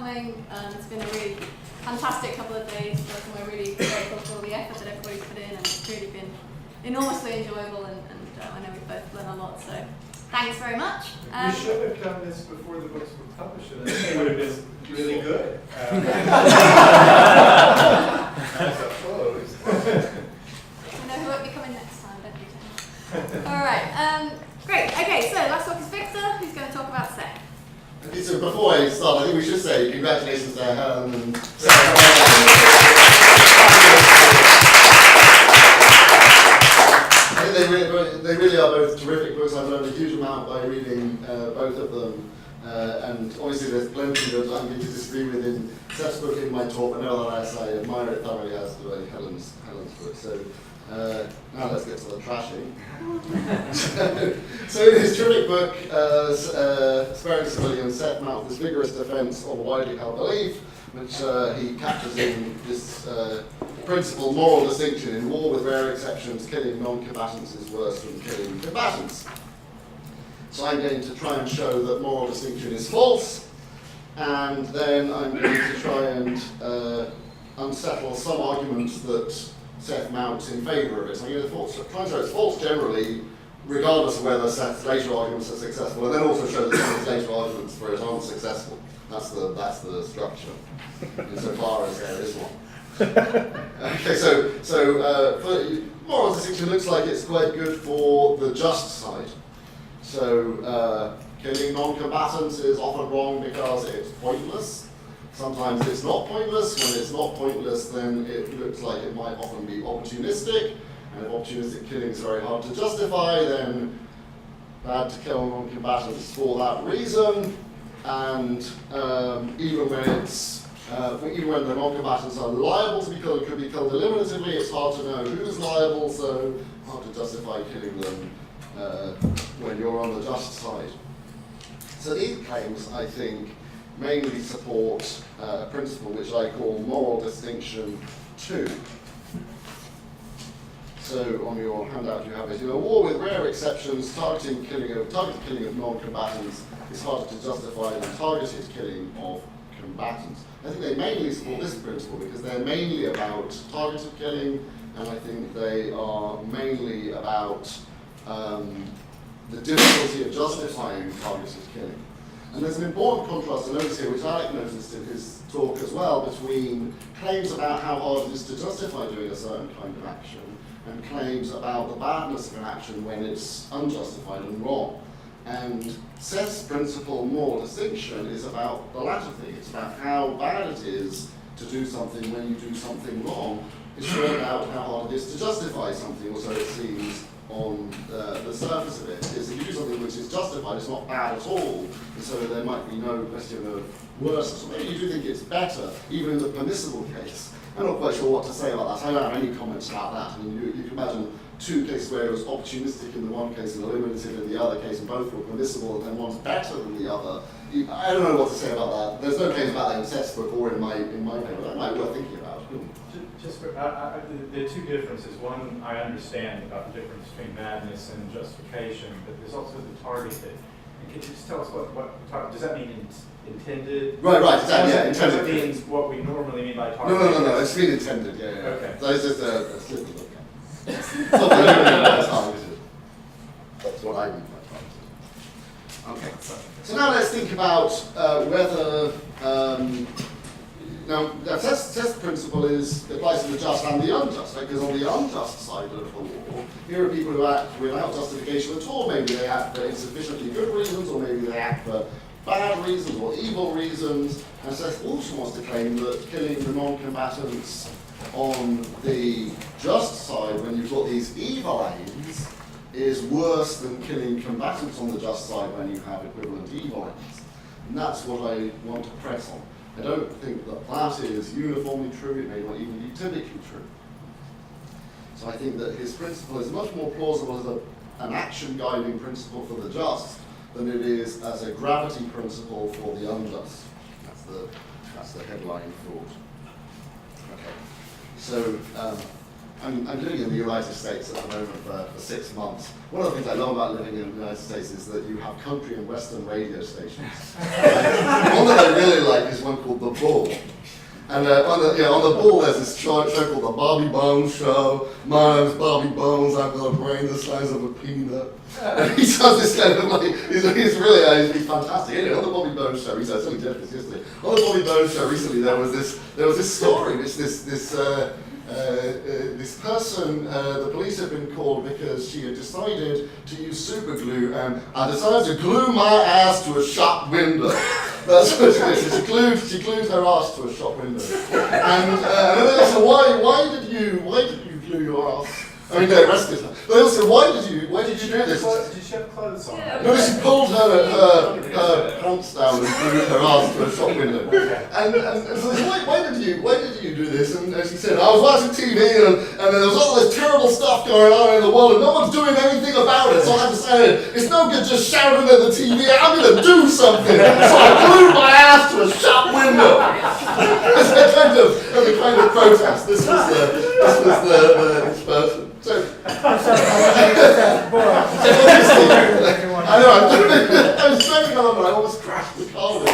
coming. It's been a really fantastic couple of days, and we're really grateful for all the effort that everybody's put in, and it's really been enormously enjoyable, and I know we've both learned a lot, so thanks very much. You should have done this before the books were published, and it would have been really good. As a close. I know who won't be coming next time, don't you, Tim? All right, great. Okay, so last talk is Victor, who's going to talk about Seth. Okay, so before I start, I think we should say congratulations to Helen and Seth. I think they really are both terrific books. I've learned a huge amount by reading both of them. And obviously there's plenty that I'm going to disagree with in Seth's book in my talk, but nevertheless I admire it thoroughly as do Helen's book. So now let's get to the trashing. So in his terrific book, Sparing Civilians, Seth mounts this vigorous defense of a widely held belief, which he captures in this principle, moral distinction. In war, with rare exceptions, killing non-combatants is worse than killing combatants. So I'm going to try and show that moral distinction is false, and then I'm going to try and unsettle some arguments that Seth mounts in favour of it. So I'm going to try and show it's false generally, regardless of whether Seth's later arguments are successful, and then also show that some of his later arguments for it aren't successful. That's the structure, insofar as there is one. Okay, so moral distinction looks like it's quite good for the just side. So killing non-combatants is often wrong because it's pointless. Sometimes it's not pointless. When it's not pointless, then it looks like it might often be opportunistic. And if opportunistic killing is very hard to justify, then bad to kill non-combatants for that reason. And even when the non-combatants are liable to be killed, could be killed eliminatively, it's hard to know who's liable, so hard to justify killing them when you're on the just side. So these claims, I think, mainly support a principle which I call moral distinction 2. So on your handout you have it. In a war with rare exceptions, targeted killing of non-combatants is harder to justify than targeted killing of combatants. I think they mainly support this principle because they're mainly about targeted killing, and I think they are mainly about the difficulty of justifying targeted killing. And there's an important contrast to notice here, which Alec noticed in his talk as well, between claims about how hard it is to justify doing a certain kind of action and claims about the badness of an action when it's unjustified and wrong. And Seth's principle, moral distinction, is about the latter thing. It's about how bad it is to do something when you do something wrong. It's really about how hard it is to justify something, or so it seems on the surface of it. Is if you do something which is justified, it's not bad at all, and so there might be no question of worse. So maybe you do think it's better, even in the permissible case. I'm not quite sure what to say about that. I don't have any comments about that. I mean, you can imagine two cases where it was opportunistic in the one case and eliminative in the other case, and both were permissible, and then one's better than the other. I don't know what to say about that. There's no claims about that in Seth's book or in my paper. That might be worth thinking about. Just for, there are two differences. One, I understand about the difference between madness and justification, but there's also the targeted. And can you just tell us what does that mean? Intended? Right, exactly. Yeah, intended. That means what we normally mean by targeted. No. It's been intended. Yeah. Okay. So it's just a slip of the pen. Something you mean by targeted. That's what I mean by targeted. Okay. So now let's think about whether. Now, Seth's principle applies to the just and the unjust, right? Because on the unjust side of the war, here are people who act without justification at all. Maybe they act for insufficiently good reasons, or maybe they act for bad reasons or evil reasons. And Seth also wants to claim that killing the non-combatants on the just side, when you've got these evil aims, is worse than killing combatants on the just side when you have equivalent evil aims. And that's what I want to press on. I don't think that is uniformly true. It may not even be typically true. So I think that his principle is much more plausible as an action guiding principle for the just than it is as a gravity principle for the unjust. That's the headline thought. Okay. So I'm living in the United States at the moment for 6 months. One of the things I love about living in the United States is that you have country and western radio stations. One that I really like is one called The Bull. And on the Bull, there's this show called The Bobby Bones Show. My name's Bobby Bones, I've got a brain the size of a peanut. And he does this kind of like, he's really, he's fantastic. Anyway, on the Bobby Bones Show, he's only did this yesterday. On the Bobby Bones Show recently, there was this story, which this person, the police had been called because she had decided to use super glue and I decided to glue my ass to a shop window. That's what she did. She glued her ass to a shop window. And then they said, why did you glue your ass? I mean, they arrested her. They also said, why did you do this? Did she have clothes on? Yeah. No, she pulled her pants down and glued her ass to a shop window. And so they said, why did you do this? And she said, I was watching TV and there was all this terrible stuff going on in the world and no one's doing anything about it. So I decided, it's no good just shouting at the TV, I'm going to do something. So I glued my ass to a shop window. As a kind of protest. This was this person. So, obviously, I know, I was driving along and I almost crashed the car with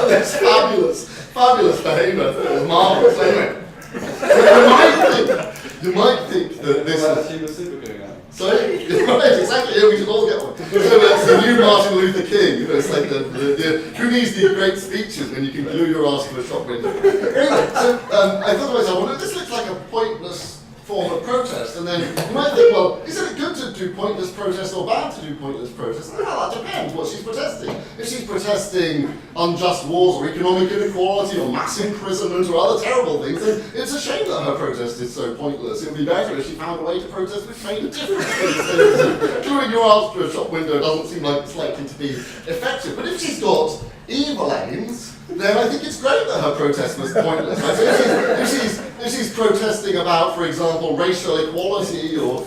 this fabulous behemoth. It was marvellous. Anyway, you might think that this is... Sorry? Right, exactly, yeah, we should all get one. So that's the new Martin Luther King. You know, it's like who needs these great speeches when you can glue your ass to a shop window? Anyway, so I thought to myself, well, this looks like a pointless form of protest, and then you might think, well, isn't it good to do pointless protest or bad to do pointless protest? Well, that depends what she's protesting. If she's protesting unjust wars or economic inequality or mass imprisonment or other terrible things, then it's a shame that her protest is so pointless. It would be better if she found a way to protest which made a difference. Gluing your ass to a shop window doesn't seem like it's likely to be effective. But if she's got evil aims, then I think it's great that her protest was pointless. Right? So if she's protesting about, for example, racial equality or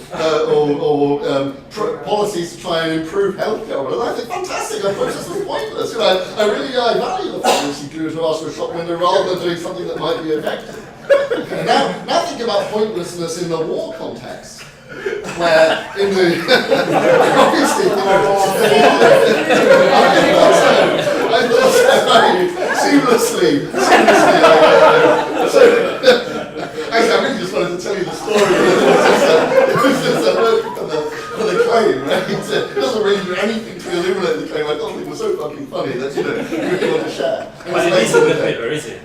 policies to try and improve healthcare, well, I think fantastic. Her protest was pointless. You know, I really value the fact that she glued her ass to a shop window rather than doing something that might be effective. Now think about pointlessness in the war context. Where in the obviously, I thought seamlessly. Actually, I really just wanted to tell you the story. It was just for the claim, right? It doesn't really do anything to illuminate the claim. I thought it was so fucking funny that you really want to share. But it is in the paper, is it?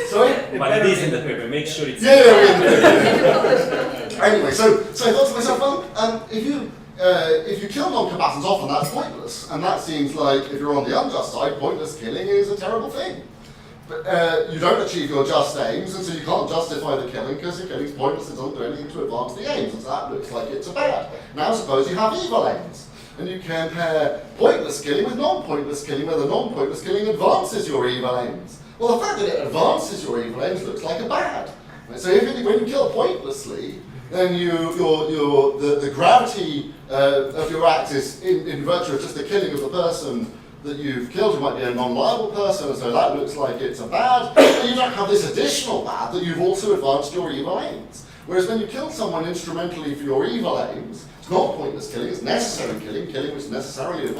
Sorry? But it is in the paper. Make sure it's. Yeah, we're in the paper. Anyway, so I thought to myself, well, if you kill non-combatants, often that's pointless, and that seems like, if you're on the unjust side, pointless killing is a terrible thing. But you don't achieve your just aims, and so you can't justify the killing because the killing's pointless, it doesn't do anything to advance the aims, and so that looks like it's a bad. Now suppose you have evil aims, and you compare pointless killing with non-pointless killing, where the non-pointless killing advances your evil aims. Well, the fact that it advances your evil aims looks like a bad. Right? So when you kill pointlessly, then the gravity of your act is in virtue of just the killing of the person that you've killed, who might be a non-liable person, and so that looks like it's a bad, but you don't have this additional bad that you've also advanced your evil aims. Whereas when you kill someone instrumentally for your evil aims, it's not pointless killing, it's necessary killing which necessary to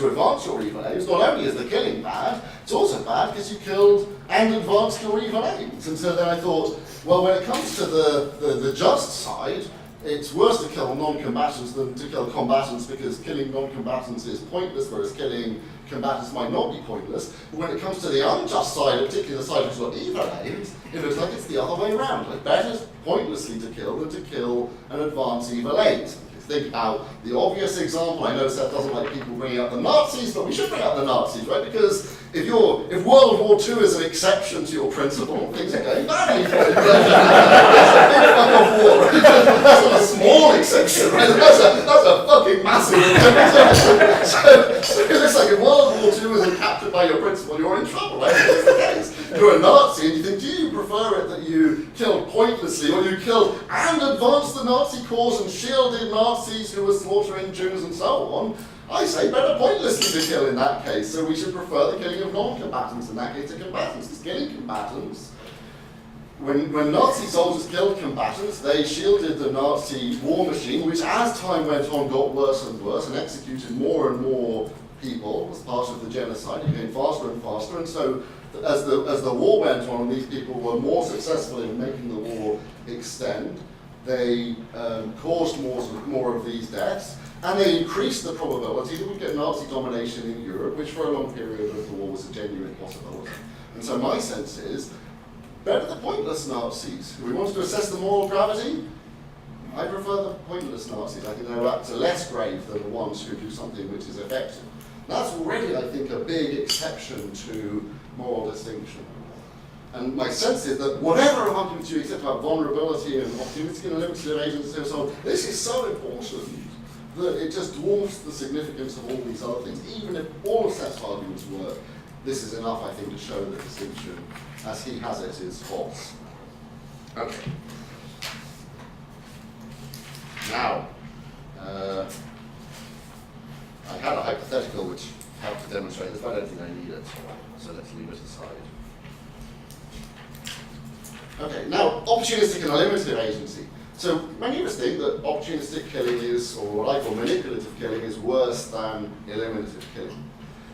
advance your evil aims. Not only is the killing bad, it's also bad because you killed and advanced your evil aims. And so then I thought, well, when it comes to the just side, it's worse to kill non-combatants than to kill combatants because killing non-combatants is pointless, whereas killing combatants might not be pointless. But when it comes to the unjust side, particularly the side which has got evil aims, it looks like it's the other way around. Like better pointlessly to kill than to kill and advance evil aims. Think about the obvious example. I know Seth doesn't like people bringing up the Nazis, but we should bring up the Nazis, right? Because if World War II is an exception to your principle, things are going badly for you. That's a big fuck off war, right? That's not a small exception, right? That's a fucking massive exception. So it looks like if World War II isn't captured by your principle, you're in trouble, right? That's the case. You're a Nazi and you think, do you prefer it that you killed pointlessly or you killed and advanced the Nazi cause and shielded Nazis who were slaughtering Jews and so on? I say better pointlessly to kill in that case, so we should prefer the killing of non-combatants in that case to combatants, because killing combatants when Nazi soldiers killed combatants, they shielded the Nazi war machine, which as time went on got worse and worse and executed more and more people as part of the genocide. It became faster and faster, and so as the war went on and these people were more successful in making the war extend, they caused more of these deaths, and they increased the probability that we'd get Nazi domination in Europe, which for a long period of the war was a genuine possibility. And so my sense is, better the pointless Nazis. If we wanted to assess the moral gravity, I prefer the pointless Nazis. I think they're up to less grave than the ones who do something which is effective. That's already, I think, a big exception to moral distinction. And my sense is that whatever arguments you accept about vulnerability and opportunity and limited agency and so on, this is so important that it just dwarfs the significance of all these other things. Even if all of Seth's arguments work, this is enough, I think, to show that distinction, as he has it, is false. Okay. Now, I had a hypothetical which helped to demonstrate this, but I don't think I need it, so let's leave it aside. Okay, now, opportunistic and unlimited agency. So many of us think that opportunistic killing is, or what I call manipulative killing, is worse than eliminative killing.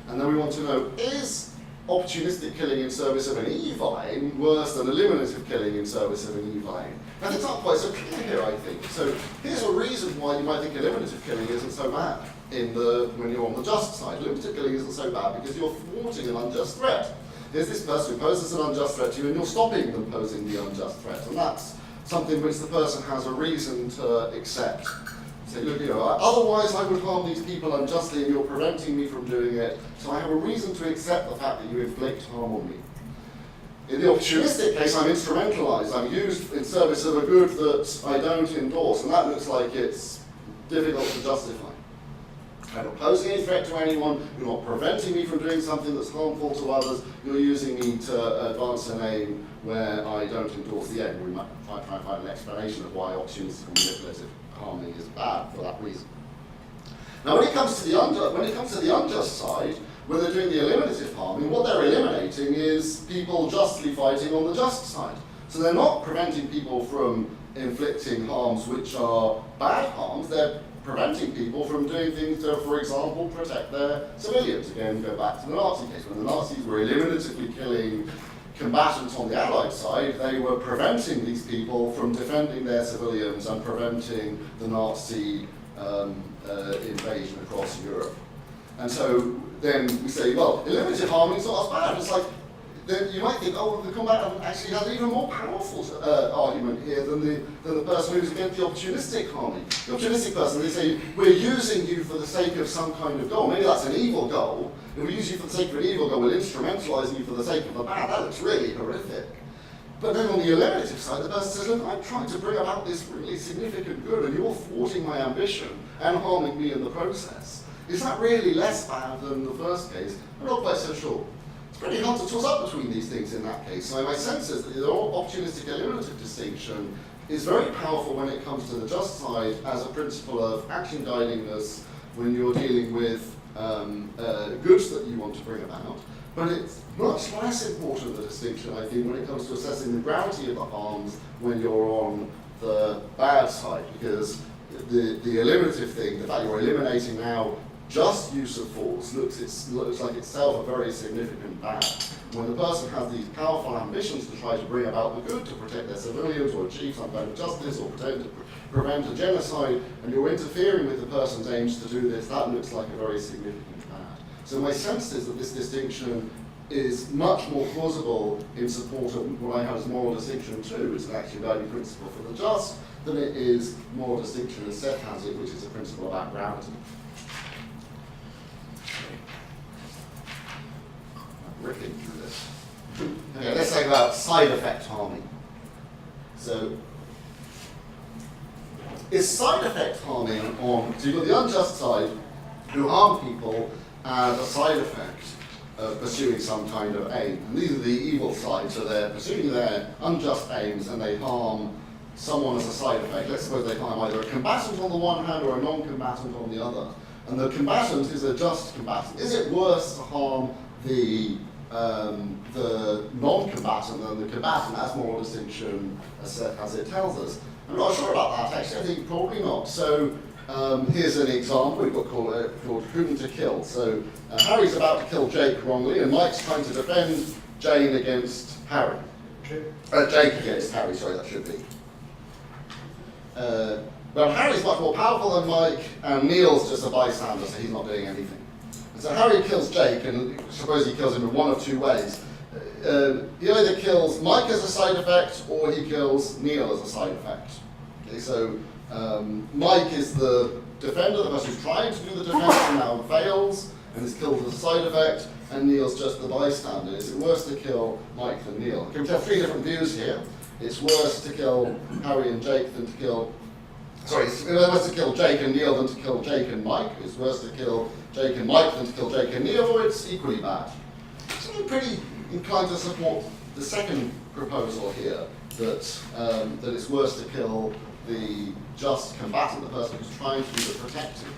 And then we want to know, is opportunistic killing in service of an evil aim worse than eliminative killing in service of an evil aim? And it's not quite so clear here, I think. So here's a reason why you might think eliminative killing isn't so bad when you're on the just side. Eliminative killing isn't so bad because you're thwarting an unjust threat. Here's this person who poses an unjust threat to you and you're stopping them posing the unjust threat. And that's something which the person has a reason to accept. Say, look, otherwise I would harm these people unjustly and you're preventing me from doing it, so I have a reason to accept the fact that you inflict harm on me. In the opportunistic case, I'm instrumentalized. I'm used in service of a good that I don't endorse, and that looks like it's difficult to justify. I'm not posing any threat to anyone, you're not preventing me from doing something that's harmful to others, you're using me to advance an aim where I don't endorse the end. We might try and find an explanation of why opportunistic and manipulative harming is bad for that reason. Now when it comes to the unjust side, when they're doing the eliminative harming, what they're eliminating is people justly fighting on the just side. So they're not preventing people from inflicting harms which are bad harms, they're preventing people from doing things to, for example, protect their civilians. Again, go back to the Nazi case. When the Nazis were eliminatively killing combatants on the Allied side, they were preventing these people from defending their civilians and preventing the Nazi invasion across Europe. And so then we say, well, eliminative harming is not as bad. It's like, then you might think, oh, the combatant actually has an even more powerful argument here than the person who's against the opportunistic harming. The opportunistic person, they say, we're using you for the sake of some kind of goal. Maybe that's an evil goal. If we use you for the sake of an evil goal, we're instrumentalizing you for the sake of the bad. That looks really horrific. But then on the eliminative side, the person says, look, I'm trying to bring about this really significant good, and you're thwarting my ambition and harming me in the process. Is that really less bad than the first case? I'm not quite so sure. It's pretty hard to toss up between these things in that case. So my sense is that the opportunistic eliminative distinction is very powerful when it comes to the just side as a principle of action guiding us when you're dealing with goods that you want to bring about. But it's much less important, the distinction, I think, when it comes to assessing the gravity of the harms when you're on the bad side, because the eliminative thing, the fact you're eliminating now just use of force looks like itself a very significant bad. When the person has these powerful ambitions to try to bring about the good, to protect their civilians or achieve some kind of justice or prevent a genocide, and you're interfering with the person's aims to do this, that looks like a very significant bad. So my sense is that this distinction is much more plausible in support of what I have as moral distinction too, it's an action guiding principle for the just, than it is moral distinction as Seth has it, which is a principle about gravity. Ripping through this. Okay, let's talk about side effect harming. So, is side effect harming on, so you've got the unjust side who harm people as a side effect of pursuing some kind of aim. And these are the evil side, so they're pursuing their unjust aims and they harm someone as a side effect. Let's suppose they harm either a combatant on the one hand or a non-combatant on the other. And the combatant is a just combatant. Is it worse to harm the non-combatant combatant than the combatant, as moral distinction as Seth has it tells us. I'm not sure about that, actually. I think probably not. So here's an example we've got called Whom to Kill. So Harry's about to kill Jake wrongly, and Mike's trying to defend Jane against Harry. Jake against Harry, sorry, that should be. Well, Harry's much more powerful than Mike, and Neil's just a bystander, so he's not doing anything. And so Harry kills Jake, and suppose he kills him in one of two ways. He either kills Mike as a side effect, or he kills Neil as a side effect. Okay, so Mike is the defender, the person who's trying to do the defense and now fails, and is killed as a side effect, and Neil's just the bystander. Is it worse to kill Mike than Neil? Okay, we have three different views here. It's worse to kill Harry and Jake than to kill... Sorry, it's worse to kill Jake and Neil than to kill Jake and Mike. It's worse to kill Jake and Mike than to kill Jake and Neil, or it's equally bad. So I'm pretty inclined to support the second proposal here, that it's worse to kill the just combatant, the person who's trying to do the protecting.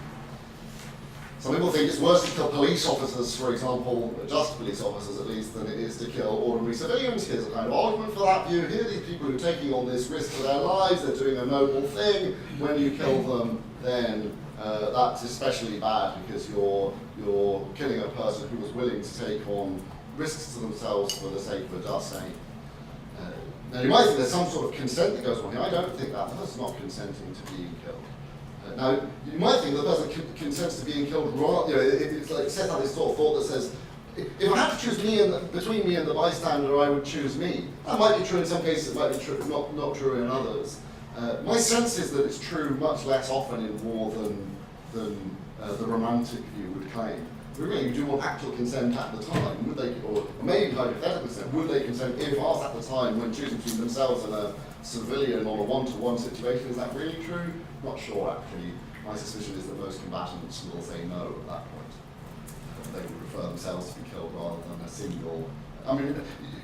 Some people think it's worse to kill police officers, for example, just police officers at least, than it is to kill ordinary civilians. Here's a kind of argument for that view. Here are these people who are taking on this risk to their lives, they're doing a noble thing. When you kill them, then that's especially bad because you're killing a person who was willing to take on risks to themselves for the sake of a just aim. Now you might think there's some sort of consent that goes on here. I don't think that. The person's not consenting to being killed. Now, you might think the person consents to being killed wrong. You know, it's like Seth had this sort of thought that says, if I had to choose between me and the bystander, I would choose me. That might be true in some cases, it might be true, not true in others. My sense is that it's true much less often in war than the romantic view would claim. Really, you do want actual consent at the time, would they, or maybe hypothetical consent, would they consent if asked at the time when choosing between themselves and a civilian on a one-to-one situation? Is that really true? Not sure, actually. My suspicion is that most combatants will say no at that point. They would prefer themselves to be killed rather than a single. I mean,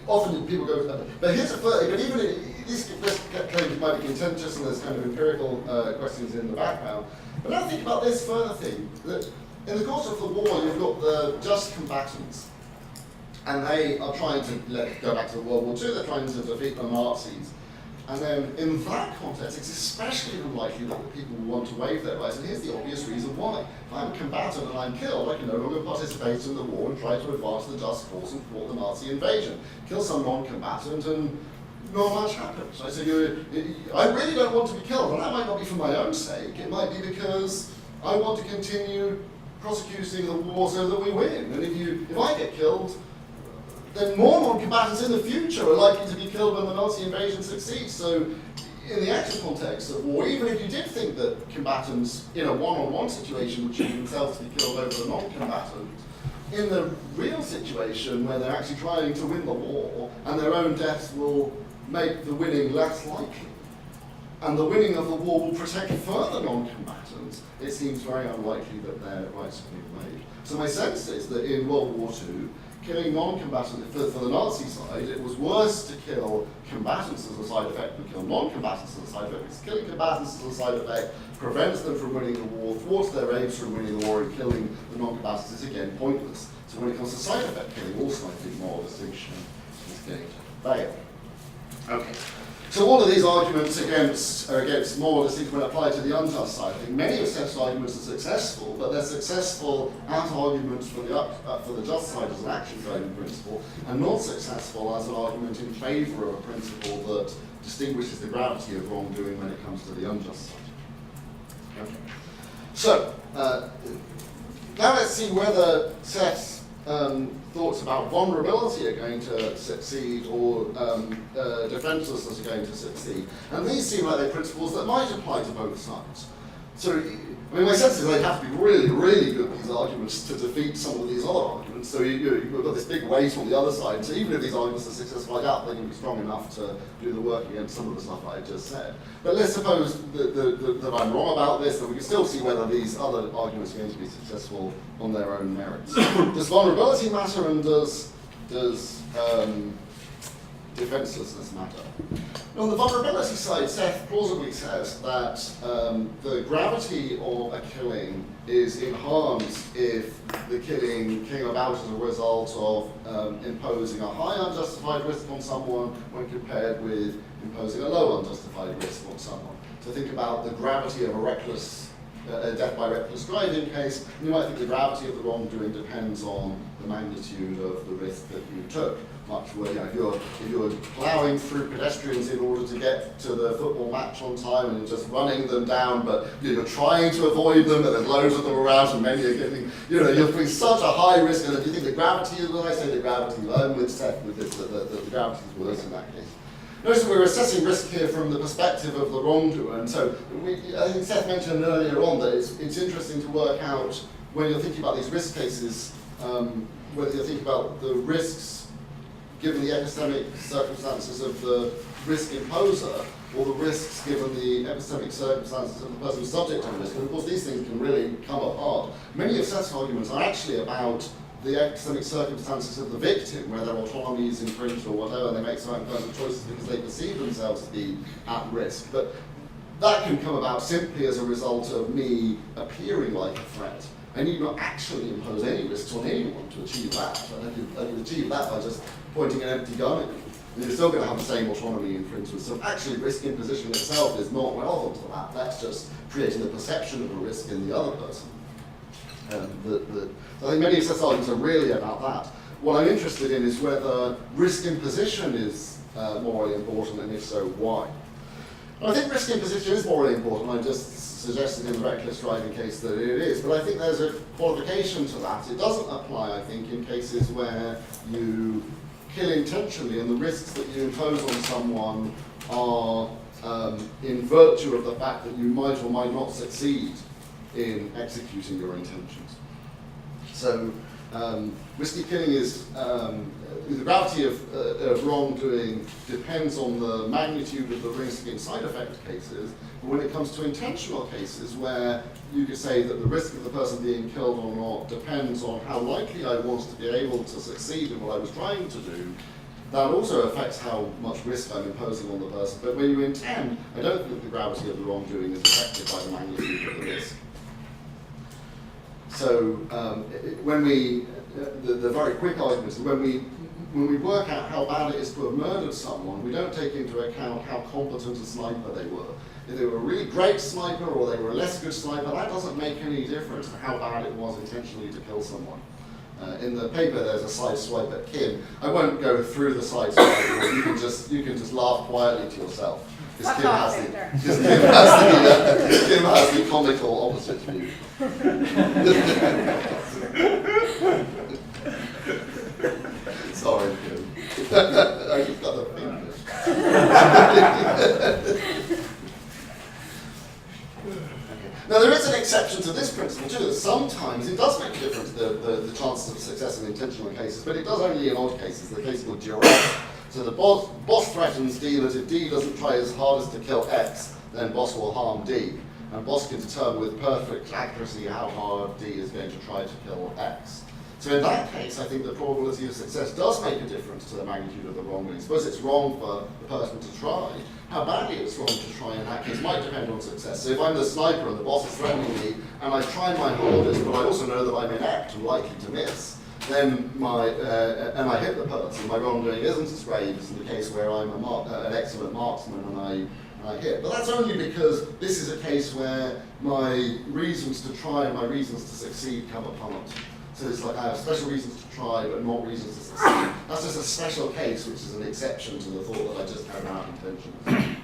often people go, but here's a further, but even these claims might be contentious and there's kind of empirical questions in the background. But now think about this further thing, that in the course of the war, you've got the just combatants, and they are trying to go back to World War II, they're trying to defeat the Nazis. And then in that context, it's especially unlikely that the people will want to waive their rights, and here's the obvious reason why. If I'm a combatant and I'm killed, I can no longer participate in the war and try to advance the just cause and thwart the Nazi invasion. Kill some non-combatant and not much happens. Right? So I really don't want to be killed, and that might not be for my own sake, it might be because I want to continue prosecuting the war so that we win. And if I get killed, then more non-combatants in the future are likely to be killed when the Nazi invasion succeeds. So in the actual context of war, even if you did think that combatants in a one-on-one situation would choose themselves to be killed over the non-combatant, in the real situation where they're actually trying to win the war and their own deaths will make the winning less likely, and the winning of the war will protect further non-combatants, it seems very unlikely that their rights will be waived. So my sense is that in World War II, killing non-combatants, for the Nazi side, it was worse to kill combatants as a side effect than kill non-combatants as a side effect, because killing combatants as a side effect prevents them from winning the war, thwarts their aims from winning the war, and killing the non-combatants is again pointless. So when it comes to side effect killing, also I think moral distinction is going to fail. Okay. So all of these arguments are against moral distinction when applied to the unjust side. I think many of Seth's arguments are successful, but they're successful as arguments for the just side as an action-driving principle, and not successful as an argument in favour of a principle that distinguishes the gravity of wrongdoing when it comes to the unjust side. Okay. So, now let's see whether Seth's thoughts about vulnerability are going to succeed or defenselessness are going to succeed. And these seem like they're principles that might apply to both sides. So, I mean, my sense is they have to be really, really good, these arguments, to defeat some of these other arguments. So you've got this big weight on the other side. So even if these arguments are successful, I doubt they're going to be strong enough to do the work against some of the stuff I just said. But let's suppose that I'm wrong about this, and we can still see whether these other arguments are going to be successful on their own merits. Does vulnerability matter, and does defenselessness matter. On the vulnerability side, Seth plausibly says that the gravity of a killing is enhanced if the killing came about as a result of imposing a high unjustified risk on someone when compared with imposing a low unjustified risk on someone. So think about the gravity of a death by reckless driving case. You might think the gravity of the wrongdoing depends on the magnitude of the risk that you took. Much where, if you're ploughing through pedestrians in order to get to the football match on time and you're just running them down, but you're trying to avoid them, and there's loads of them around, and many are getting, you're putting such a high risk. And if you think the gravity, when I say the gravity, I'm with Seth with this, the gravity is worse in that case. Notice that we're assessing risk here from the perspective of the wrongdoer, and so I think Seth mentioned earlier on that it's interesting to work out when you're thinking about these risk cases, whether you're thinking about the risks given the epistemic circumstances of the risk imposer, or the risks given the epistemic circumstances of the person subject to the risk. And of course, these things can really come apart. Many of Seth's arguments are actually about the epistemic circumstances of the victim, where their autonomy is infringed or whatever, and they make certain kinds of choices because they perceive themselves to be at risk. But that can come about simply as a result of me appearing like a threat. I need not actually impose any risks on anyone to achieve that. I can achieve that by just pointing an empty gun at you. And you're still going to have the same autonomy infringement. So actually risk imposition itself is not relevant to that. That's just creating the perception of a risk in the other person. So I think many of Seth's arguments are really about that. What I'm interested in is whether risk imposition is morally important, and if so, why? And I think risk imposition is morally important. I just suggested in the reckless driving case that it is, but I think there's a qualification to that. It doesn't apply, I think, in cases where you kill intentionally and the risks that you impose on someone are in virtue of the fact that you might or might not succeed in executing your intentions. So risky killing is, the gravity of wrongdoing depends on the magnitude of the risk in side effect cases, but when it comes to intentional cases where you could say that the risk of the person being killed or not depends on how likely I was to be able to succeed in what I was trying to do, that also affects how much risk I'm imposing on the person. But when you intend, I don't think the gravity of the wrongdoing is affected by the magnitude of the risk. So when we, the very quick argument is when we work out how bad it is to have murdered someone, we don't take into account how competent a sniper they were. If they were a really great sniper or they were a less good sniper, that doesn't make any difference to how bad it was intentionally to kill someone. In the paper, there's a side swipe at Kim. I won't go through the side swipe. You can just laugh quietly to yourself. Because Kim has the comical opposite view. Sorry, Kim. I just got the fingers. Now, there is an exception to this principle too, that sometimes it does make a difference, the chances of success in intentional cases, but it does only in odd cases. The case called duress. So the boss threatens D that if D doesn't try his hardest to kill X, then boss will harm D. And boss can determine with perfect accuracy how hard D is going to try to kill X. So in that case, I think the probability of success does make a difference to the magnitude of the wrongdoing. Suppose it's wrong for the person to try. How badly it's wrong to try in that case might depend on success. So if I'm the sniper and the boss is threatening me, and I try my hardest, but I also know that I'm inept and likely to miss, then and I hit the person, my wrongdoing isn't as grave as in the case where I'm an excellent marksman and I hit. But that's only because this is a case where my reasons to try and my reasons to succeed come apart. So it's like I have special reasons to try, but not reasons to succeed. That's just a special case, which is an exception to the thought that I just carried out intentions.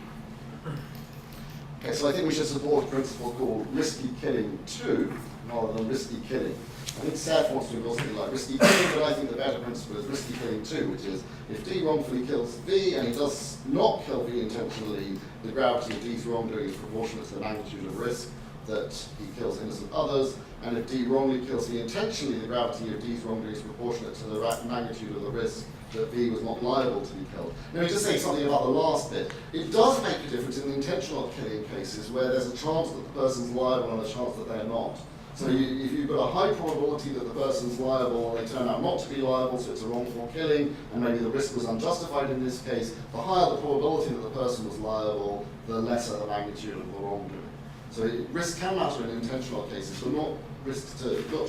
Okay, so I think we should support a principle called risky killing 2, rather than risky killing. I think Seth wants to do something like risky killing, but I think the better principle is risky killing 2, which is if D wrongfully kills V and he does not kill V intentionally, the gravity of D's wrongdoing is proportionate to the magnitude of risk that he kills innocent others, and if D wrongly kills V intentionally, the gravity of D's wrongdoing is proportionate to the magnitude of the risk that V was not liable to be killed. Now, just saying something about the last bit, it does make a difference in the intentional killing cases where there's a chance that the person's liable and a chance that they're not. So if you've got a high probability that the person's liable and they turn out not to be liable, so it's a wrongful killing, and maybe the risk was unjustified in this case, the higher the probability that the person was liable, the lesser the magnitude of the wrongdoing. So risk can matter in intentional cases, but not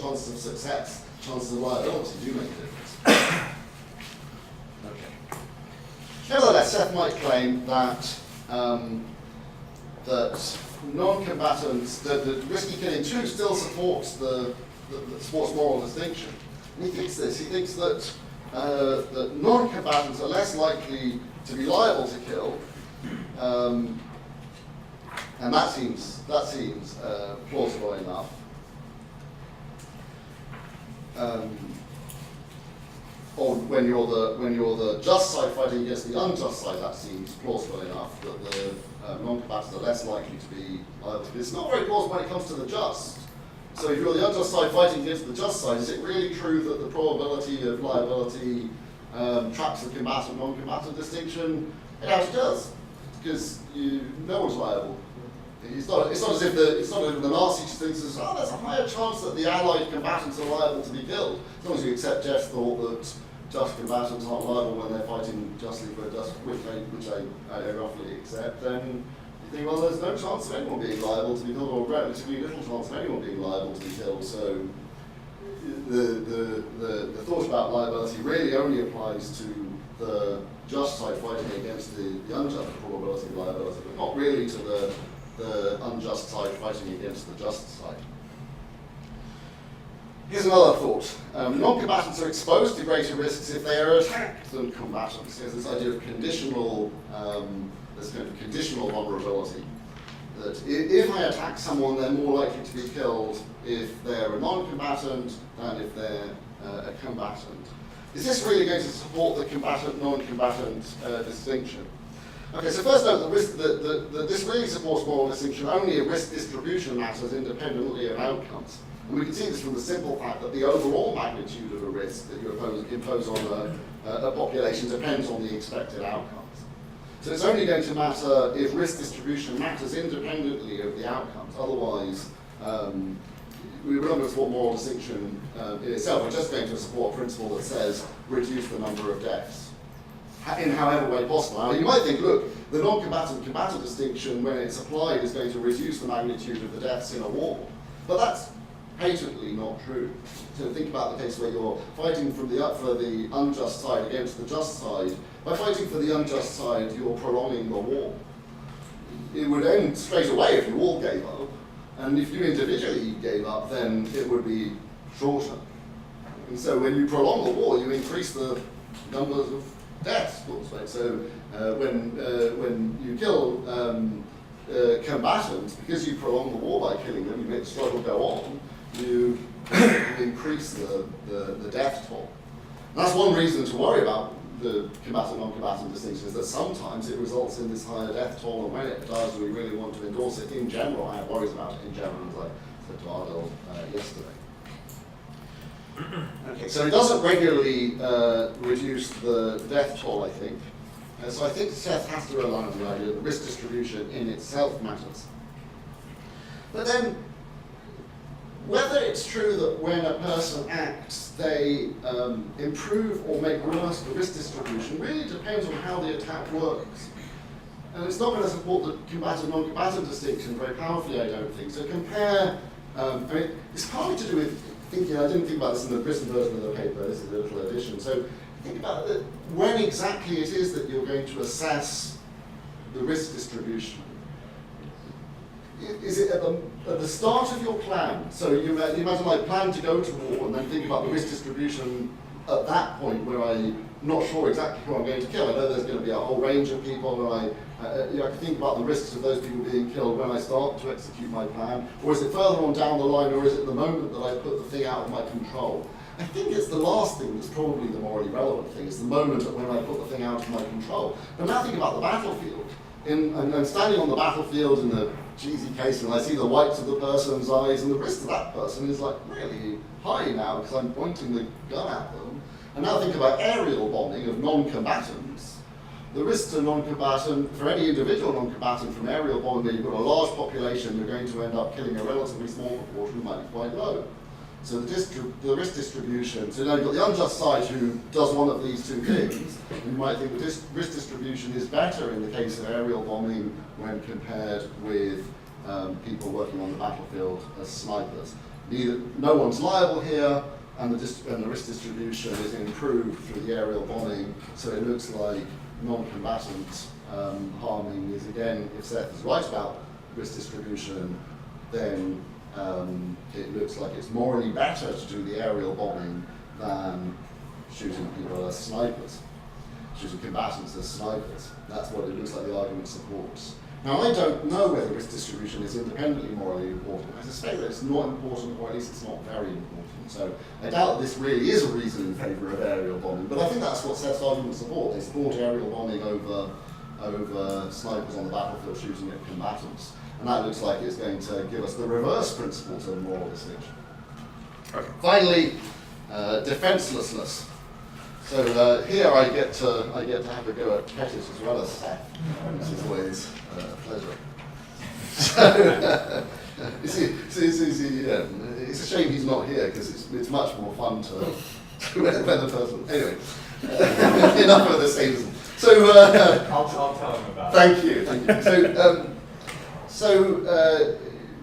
chances of success. Chances of liability do make a difference. Okay. Nevertheless, Seth might claim that that non-combatants, the risky killing too still supports the supports moral distinction. And he thinks this. He thinks that that non-combatants are less likely to be liable to kill, and that seems plausible enough. Or when you're the just side fighting against the unjust side, that seems plausible enough that the non-combatants are less likely to be liable. It's not very plausible when it comes to the just. So if you're the unjust side fighting against the just side, is it really true that the probability of liability tracks the combatant non-combatant distinction? It actually does, because no one's liable. It's not as if the Nazi just thinks there's a higher chance that the Allied combatants are liable to be killed. As long as you accept Jeff's thought that just combatants aren't liable when they're fighting justly for just, which I roughly accept, then you think, well, there's no chance of anyone being liable to be killed, or relatively little chance of anyone being liable to be killed. So the thought about liability really only applies to the just side fighting against the unjust probability of liability, but not really to the unjust side fighting against the just side. Here's another thought. Non-combatants are exposed to greater risks if they are attacked than combatants. There's this idea of conditional, this kind of conditional vulnerability. That if I attack someone, they're more likely to be killed if they're a non-combatant than if they're a combatant. Is this really going to support the combatant-non-combatant distinction? Okay, so first note that this really supports moral distinction only if risk distribution matters independently of outcomes. And we can see this from the simple fact that the overall magnitude of a risk that you impose on a population depends on the expected outcomes. So it's only going to matter if risk distribution matters independently of the outcomes. Otherwise, we're not going to support moral distinction in itself. We're just going to support a principle that says reduce the number of deaths in however way possible. Now, you might think, look, the non-combatant-combatant distinction, when it's applied, is going to reduce the magnitude of the deaths in a war. But that's patently not true. So think about the case where you're fighting for the unjust side against the just side. By fighting for the unjust side, you're prolonging the war. It would end straight away if you all gave up. And if you individually gave up, then it would be shorter. And so when you prolong the war, you increase the numbers of deaths, of course, right? So when you kill combatants, because you prolong the war by killing them, you make the struggle go on, you increase the death toll. And that's one reason to worry about the combatant-non-combatant distinction, is that sometimes it results in this higher death toll, and when it does, we really want to endorse it in general. I have worries about it in general, as I said to Ardell yesterday. Okay, so it doesn't regularly reduce the death toll, I think. So I think Seth has to rely on the idea that risk distribution in itself matters. But then, whether it's true that when a person acts, they improve or make worse the risk distribution really depends on how the attack works. And it's not going to support the combatant-non-combatant distinction very powerfully, I don't think. So compare, it's partly to do with thinking, I didn't think about this in the written version of the paper, this is a little addition. So think about it, when exactly it is that you're going to assess the risk distribution. Is it at the start of your plan? So you imagine I plan to go to war and then think about the risk distribution at that point where I'm not sure exactly who I'm going to kill. I know there's going to be a whole range of people, and I can think about the risks of those people being killed when I start to execute my plan. Or is it further on down the line, or is it the moment that I put the thing out of my control? I think it's the last thing that's probably the morally relevant thing. It's the moment when I put the thing out of my control. But now think about the battlefield. I'm standing on the battlefield in the cheesy case, and I see the whites of the person's eyes, and the risk to that person is like really high now because I'm pointing the gun at them. And now think about aerial bombing of non-combatants. the risk to non-combatant, for any individual non-combatant from aerial bombing where you've got a large population, you're going to end up killing a relatively small proportion who might be quite low. So the risk distribution, so now you've got the unjust side who does one of these two things. You might think the risk distribution is better in the case of aerial bombing when compared with people working on the battlefield as snipers. No one's liable here, and the risk distribution is improved through the aerial bombing, so it looks like non-combatant harming is, again, if Seth is right about risk distribution, then it looks like it's morally better to do the aerial bombing than shooting people as snipers, shooting combatants as snipers. That's what it looks like the argument supports. Now, I don't know whether risk distribution is independently morally important. I suspect that it's not important, or at least it's not very important. So I doubt this really is a reason in favour of aerial bombing, but I think that's what Seth's arguments support. They support aerial bombing over snipers on the battlefield shooting at combatants. And that looks like it's going to give us the reverse principle to the moral distinction. Okay. Finally, defenselessness. So here I get to have a go at Pettit as well as Seth, which is always a pleasure. So it's a shame he's not here because it's much more fun to when the person. Anyway, enough of the sadism. So I'll tell him about thank you. So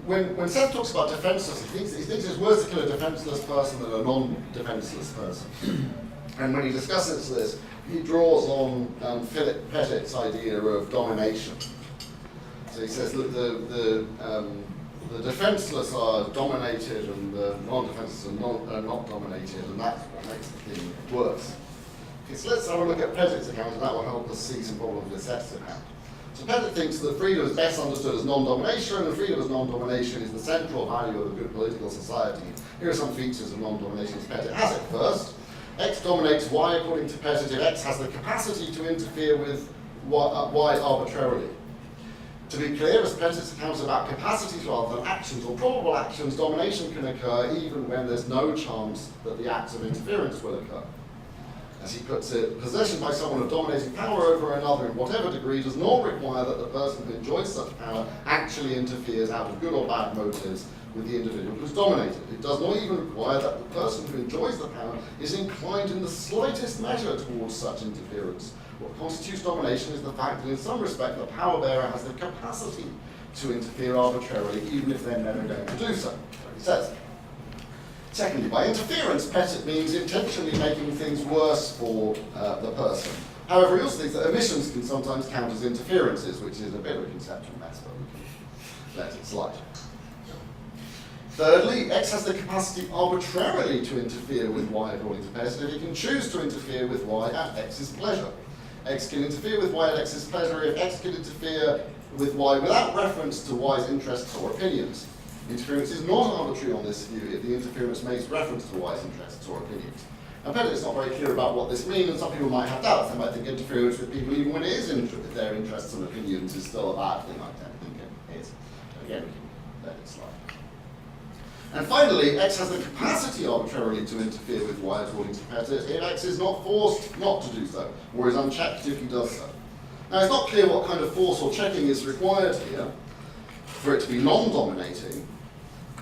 when Seth talks about defenseless, he thinks it's worse to kill a defenseless person than a non-defenseless person. And when he discusses this, he draws on Philip Pettit's idea of domination. So he says, look, the defenseless are dominated and the non-defenseless are not dominated, and that's what makes the thing worse. Okay, so let's have a look at Pettit's account, and that will help us see some problems with Seth's account. So Pettit thinks that freedom is best understood as non-domination, and freedom as non-domination is the central value of a good political society. Here are some features of non-domination as Pettit has it. First, X dominates Y according to Pettit if X has the capacity to interfere with Y arbitrarily. To be clear, as Pettit's account is about capacities rather than actions or probable actions, domination can occur even when there's no chance that the acts of interference will occur. As he puts it, possession by someone of dominating power over another in whatever degree does not require that the person who enjoys such power actually interferes out of good or bad motives with the individual who's dominated. It does not even require that the person who enjoys the power is inclined in the slightest measure towards such interference. What constitutes domination is the fact that in some respect the power bearer has the capacity to interfere arbitrarily, even if they're never going to do so. He says. Secondly, by interference, Pettit means intentionally making things worse for the person. However, he also thinks that omissions can sometimes count as interferences, which is a bit of a conceptual mess, but we can let it slide. Thirdly, X has the capacity arbitrarily to interfere with Y according to Pettit if he can choose to interfere with Y at X's pleasure. X can interfere with Y at X's pleasure if X can interfere with Y without reference to Y's interests or opinions. Interference is not arbitrary on this view if the interference makes reference to Y's interests or opinions. Now, Pettit is not very clear about what this means, and some people might have doubts. They might think interference with people, even when it is if their interests and opinions, is still a bad thing. I don't think it is. Again, we can let it slide. And finally, X has the capacity arbitrarily to interfere with Y according to Pettit if X is not forced not to do so, or is unchecked if he does so. Now, it's not clear what kind of force or checking is required here for it to be non-dominating.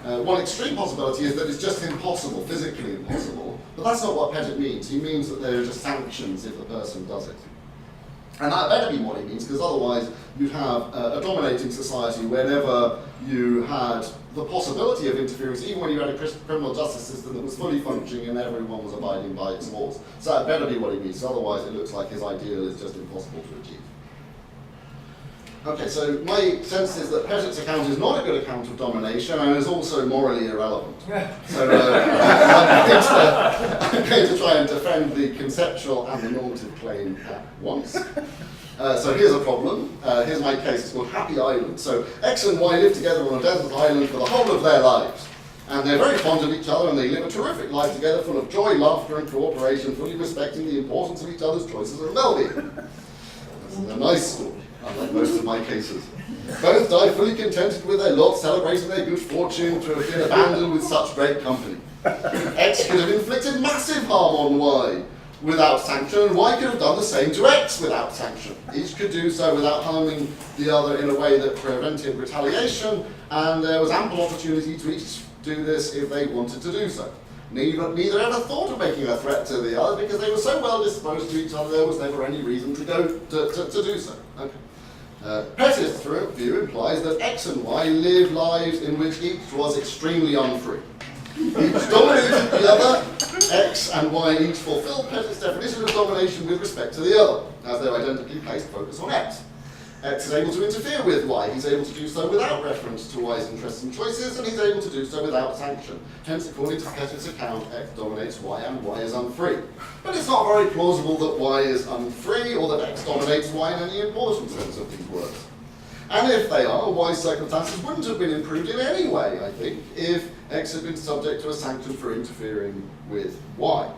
One extreme possibility is that it's just impossible, physically impossible, but that's not what Pettit means. He means that there are just sanctions if the person does it. And that better be what he means, because otherwise you'd have a dominating society whenever you had the possibility of interference, even when you had a criminal justice system that was fully functioning and everyone was abiding by its laws. So that better be what he means, otherwise it looks like his ideal is just impossible to achieve. Okay, so my sense is that Pettit's account is not a good account of domination and is also morally irrelevant. So I'm going to try and defend the conceptual and the normative claim at once. So here's a problem. Here's my case. It's called Happy Island. So X and Y live together on a desert island for the whole of their lives. And they're very fond of each other and they live a terrific life together full of joy, laughter and cooperation, fully respecting the importance of each other's choices and well-being. This is a nice story. Unlike most of my cases. Both die fully contented with their lot, celebrating their good fortune to have been abandoned with such great company. X could have inflicted massive harm on Y, without sanction, and Y could have done the same to X without sanction. Each could do so without harming the other in a way that prevented retaliation, and there was ample opportunity to each do this if they wanted to do so. Neither ever thought of making a threat to the other because they were so well disposed to each other there was never any reason to do so. Okay. Petit's view implies that X and Y lived lives in which each was extremely unfree. Each dominated the other. X and Y each fulfill Petit's definition of domination with respect to the other, as their identically placed focus on X. X is able to interfere with Y. He's able to do so without reference to Y's interests and choices, and he's able to do so without sanction. Hence, according to Petit's account, X dominates Y and Y is unfree. But it's not very plausible that Y is unfree or that X dominates Y in any important sense of these words. And if they are, Y's circumstances wouldn't have been improved in any way, I think, if X had been subject to a sanction for interfering with Y.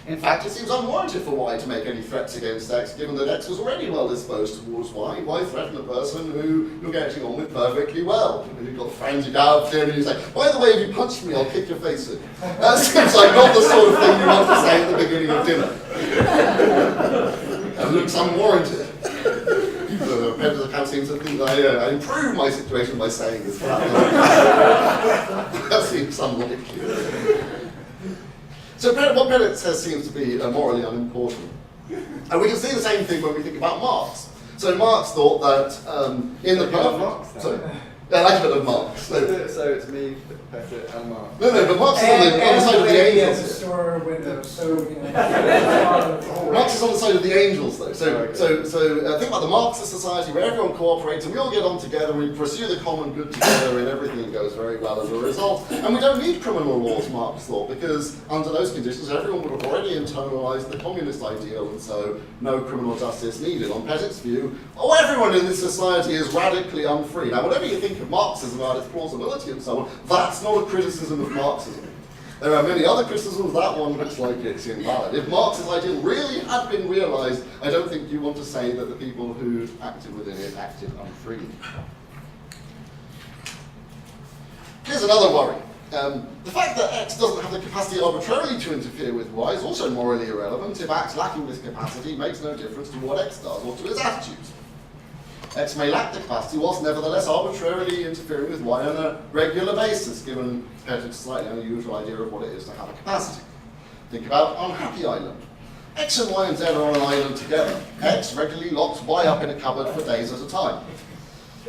In fact, it seems unwarranted for Y to make any threats against X, given that X was already well disposed towards Y. Why threaten a person who you're getting on with perfectly well? And you've got friends you go out there and you say, by the way, if you punch me, I'll kick your face in. That seems like not the sort of thing you want to say at the beginning of dinner. And looks unwarranted. Petit's account seems to think that I improved my situation by saying this. That seems unlikely. So what Pettit says seems to be morally unimportant. And we can see the same thing when we think about Marx. So Marx thought that in the Marx, sorry? Yeah, I like a bit of Marx. So it's me, Pettit, and Marx. No, but Marx is on the side of the angels. Yes, store windows, so Marx is on the side of the angels, though. So think about the Marxist society where everyone cooperates and we all get on together, we pursue the common good together, and everything goes very well as a result. And we don't need criminal laws, Marx thought, because under those conditions, everyone would have already internalized the communist ideal, and so no criminal justice needed. On Petit's view, everyone in this society is radically unfree. Now, whatever you think of Marxism about its plausibility and so on, that's not a criticism of Marxism. There are many other criticisms. That one looks like it's invalid. If Marx's ideal really had been realized, I don't think you want to say that the people who acted within it acted unfreely. Here's another worry. The fact that X doesn't have the capacity arbitrarily to interfere with Y is also morally irrelevant if X lacking this capacity makes no difference to what X does or to his attitudes. X may lack the capacity whilst nevertheless arbitrarily interfering with Y on a regular basis, given Petit's slightly unusual idea of what it is to have a capacity. Think about Unhappy Island. X and Y and Z are on an island together. X regularly locks Y up in a cupboard for days at a time.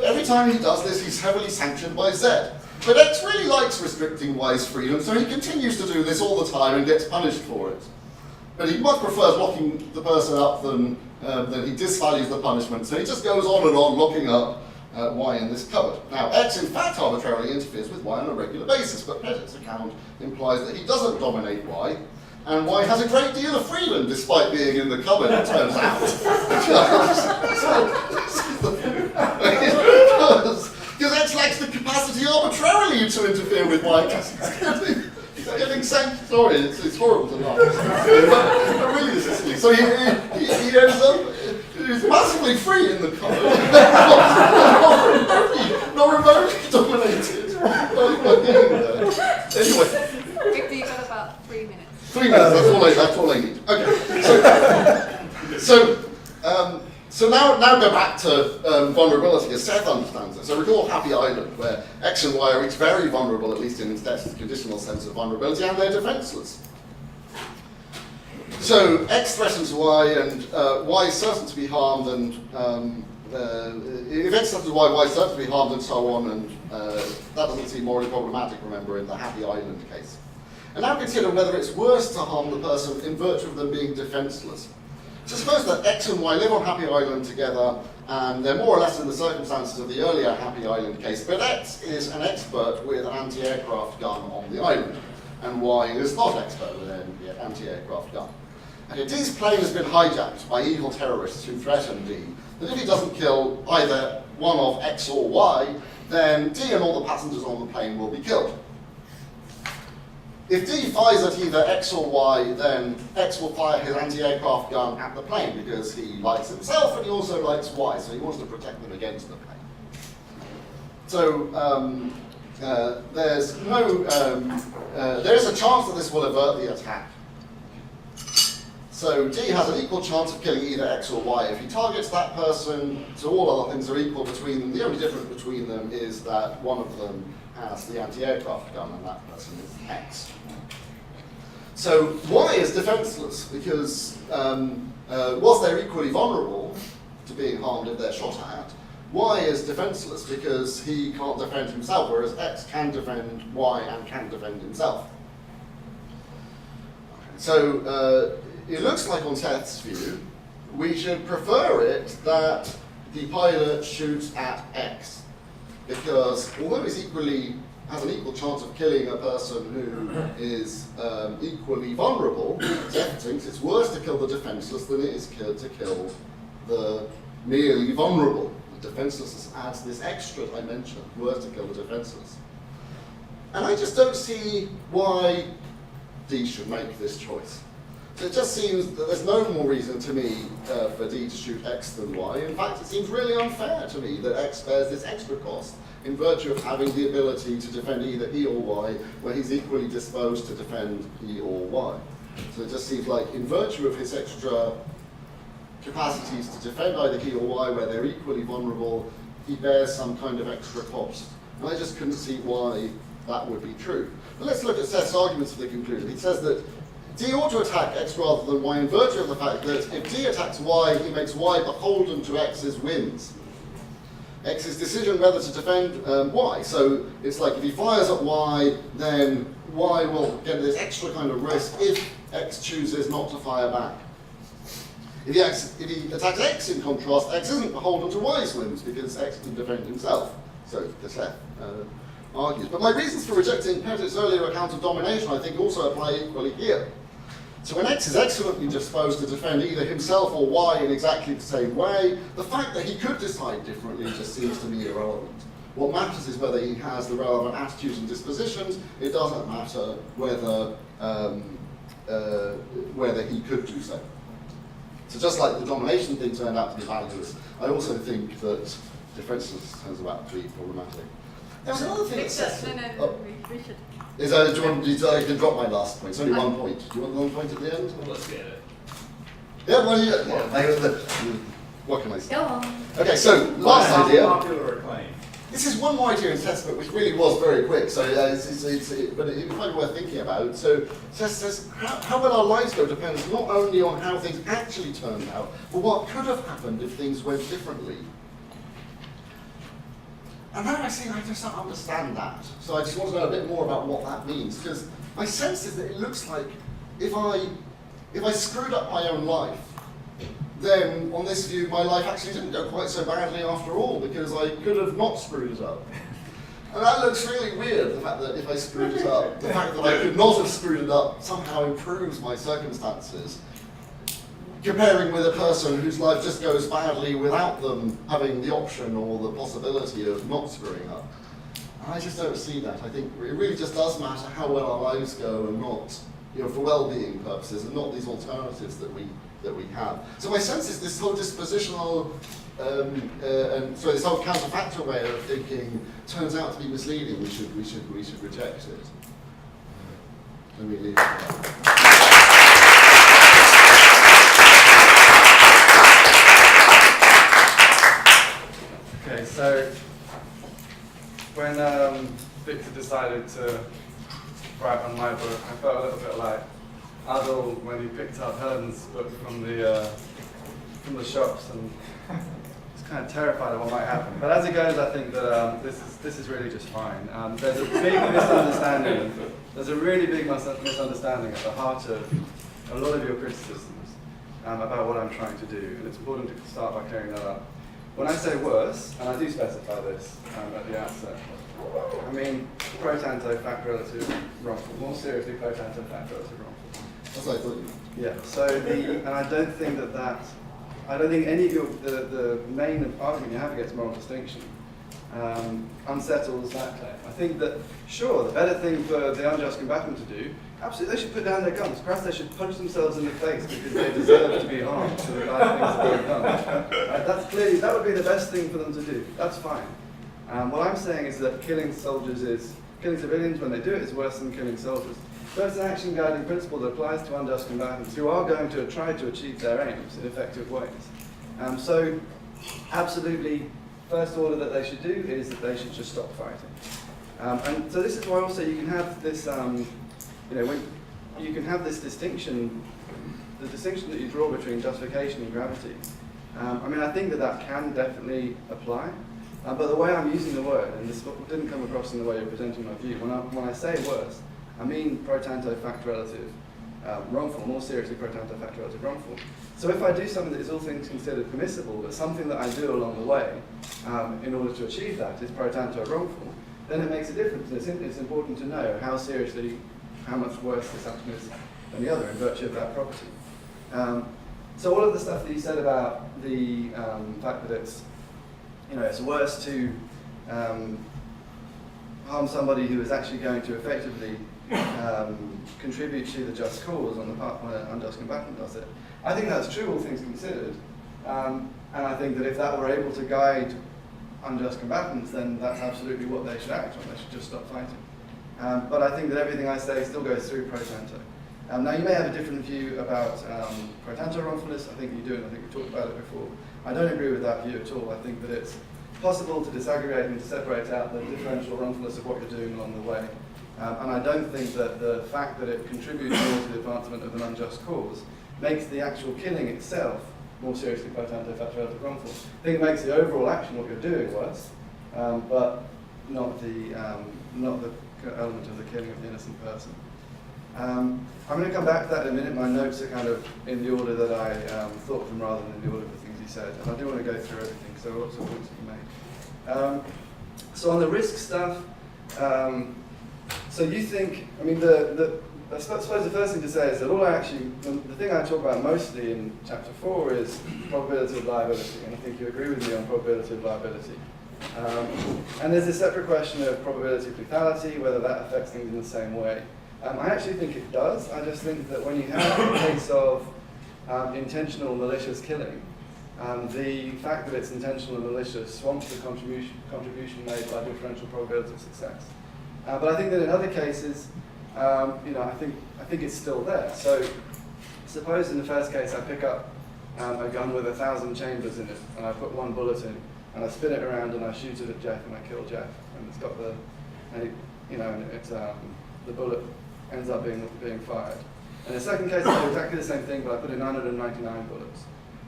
Every time he does this, he's heavily sanctioned by Z. But X really likes restricting Y's freedom, so he continues to do this all the time and gets punished for it. But he much prefers locking the person up than he disvalues the punishment, so he just goes on and on locking up Y in this cupboard. Now, X in fact arbitrarily interferes with Y on a regular basis, but Petit's account implies that he doesn't dominate Y, and Y has a great deal of freedom despite being in the cupboard, it turns out. Because X lacks the capacity arbitrarily to interfere with Y. Getting sanctioned, sorry, it's horrible to laugh. But really, this is silly. So he ends up, he's massively free in the cupboard. not remotely dominated by being there. Anyway. Victor, you've got about 3 minutes. 3 minutes, that's all I need. Okay. So now go back to vulnerability as Seth understands it. So recall Happy Island, where X and Y are each very vulnerable, at least in its conditional sense of vulnerability, and they're defenseless. So X threatens Y, and Y is certain to be harmed, and if X threatens Y, Y is certain to be harmed, and so on, and that doesn't seem morally problematic, remember, in the Happy Island case. And now consider whether it's worse to harm the person in virtue of them being defenseless. So suppose that X and Y live on Happy Island together, and they're more or less in the circumstances of the earlier Happy Island case, but X is an expert with an anti-aircraft gun on the island, and Y is not expert with an anti-aircraft gun. And if D's plane has been hijacked by evil terrorists who threaten D, then if he doesn't kill either one of X or Y, then D and all the passengers on the plane will be killed. If D fires at either X or Y, then X will fire his anti-aircraft gun at the plane because he likes himself and he also likes Y, so he wants to protect them against the plane. So there is a chance that this will avert the attack. So D has an equal chance of killing either X or Y. If he targets that person, so all other things are equal between them. The only difference between them is that one of them has the anti-aircraft gun and that person is X. So Y is defenseless because whilst they're equally vulnerable to being harmed if they're shot at, Y is defenseless because he can't defend himself, whereas X can defend Y and can defend himself. So it looks like on Seth's view, we should prefer it that the pilot shoots at X, because although he's has an equal chance of killing a person who is equally vulnerable, Seth thinks it's worse to kill the defenseless than it is to kill the merely vulnerable. The defenseless adds this extra dimension, worse to kill the defenseless. And I just don't see why D should make this choice. So it just seems that there's no more reason to me for D to shoot X than Y. In fact, it seems really unfair to me that X bears this extra cost in virtue of having the ability to defend either he or Y, where he's equally disposed to defend he or Y. So it just seems like in virtue of his extra capacities to defend either he or Y, where they're equally vulnerable, he bears some kind of extra cost. And I just couldn't see why that would be true. But let's look at Seth's arguments for the conclusion. He says that D ought to attack X rather than Y in virtue of the fact that if D attacks Y, he makes Y beholden to X's whims. X's decision whether to defend Y. So it's like if he fires at Y, then Y will get this extra kind of risk if X chooses not to fire back. If he attacks X, in contrast, X isn't beholden to Y's whims because X can defend himself. So the Seth argues. But my reasons for rejecting Pettit's earlier account of domination, I think, also apply equally here. So when X is excellently disposed to defend either himself or Y in exactly the same way, the fact that he could decide differently just seems to me irrelevant. What matters is whether he has the relevant attitudes and dispositions. It doesn't matter whether he could do so. So just like the domination thing turned out to be valueless, I also think that defenselessness turns out to be problematic. There was another thing that says... we should. Do you want I can drop my last point. It's only 1 point. Do you want the 1 point at the end? Well, let's get it. Yeah, well, yeah. What can I say? Go on. Okay, so last idea. Popular acclaim. This is one more idea in Testament, which really was very quick, so but it might be worth thinking about. So Seth says, how will our lives go depends not only on how things actually turned out, but what could have happened if things went differently. And now I just don't understand that. So I just want to know a bit more about what that means, because my sense is that it looks like if I screwed up my own life, then on this view, my life actually didn't go quite so badly after all, because I could have not screwed it up. And that looks really weird, the fact that if I screwed it up, the fact that I could not have screwed it up somehow improves my circumstances, comparing with a person whose life just goes badly without them having the option or the possibility of not screwing up. And I just don't see that. I think it really just does matter how well our lives go and not, for well-being purposes, and not these alternatives that we have. So my sense is this whole dispositional and so this whole counterfactual way of thinking turns out to be misleading. We should reject it. Let me leave it there. Okay, so when Victor decided to write on my book, I felt a little bit like Adol when he picked up Helen's book from the shops, and was kind of terrified of what might happen. But as it goes, I think that this is really just fine. There's a big misunderstanding. There's a really big misunderstanding at the heart of a lot of your criticisms about what I'm trying to do, and it's important to start by clearing that up. When I say worse, and I do specify this at the outset, I mean pro tanto fact relative wrongful. More seriously, pro tanto fact relative wrongful. That's what I thought you meant. Yeah. So and I don't think I don't think any of the main argument you have against moral distinction unsettles that claim. I think that sure, the better thing for the unjust combatant to do, absolutely, they should put down their guns. Perhaps they should punch themselves in the face because they deserve to be harmed for the bad things that they've done. That would be the best thing for them to do. That's fine. What I'm saying is that killing civilians when they do it is worse than killing soldiers. So it's an action guiding principle that applies to unjust combatants who are going to try to achieve their aims in effective ways. So absolutely, first order that they should do is that they should just stop fighting. And so this is why also you can have this, when you can have this distinction, the distinction that you draw between justification and gravity. I think that can definitely apply. But the way I'm using the word, and this didn't come across in the way you're presenting my view, when I say worse, I mean pro tanto fact relative wrongful, more seriously pro tanto fact relative wrongful. So if I do something that is all things considered permissible, but something that I do along the way in order to achieve that is pro tanto wrongful, then it makes a difference. It's important to know how much worse this action is than the other in virtue of that property. So all of the stuff that you said about the fact that it's worse to harm somebody who is actually going to effectively contribute to the just cause on the part when an unjust combatant does it. I think that's true, all things considered. And I think that if that were able to guide unjust combatants, then that's absolutely what they should act on. They should just stop fighting. But I think that everything I say still goes through pro tanto. Now you may have a different view about pro tanto wrongfulness. I think you do, and I think we talked about it before. I don't agree with that view at all. I think that it's possible to disaggregate and to separate out the differential wrongfulness of what you're doing along the way. And I don't think that the fact that it contributes more to the advancement of an unjust cause makes the actual killing itself more seriously pro tanto fact relative wrongful. I think it makes the overall action, what you're doing, worse, but not the element of the killing of the innocent person. I'm going to come back to that in a minute. My notes are kind of in the order that I thought them rather than in the order of the things he said. And I do want to go through everything, so lots of points to be made. So on the risk stuff, so you think, I suppose the first thing to say is that the thing I talk about mostly in chapter 4 is probability of liability, and I think you agree with me on probability of liability. And there's a separate question of probability of lethality, whether that affects things in the same way. I actually think it does. I just think that when you have a case of intentional malicious killing, the fact that it's intentional and malicious swamps the contribution made by differential probability of success. But I think that in other cases, I think it's still there. So suppose in the first case I pick up a gun with 1,000 chambers in it, and I put one bullet in, and I spin it around and I shoot it at Jeff and I kill Jeff, and it's got the bullet ends up being fired. In the second case I do exactly the same thing, but I put in 999 bullets.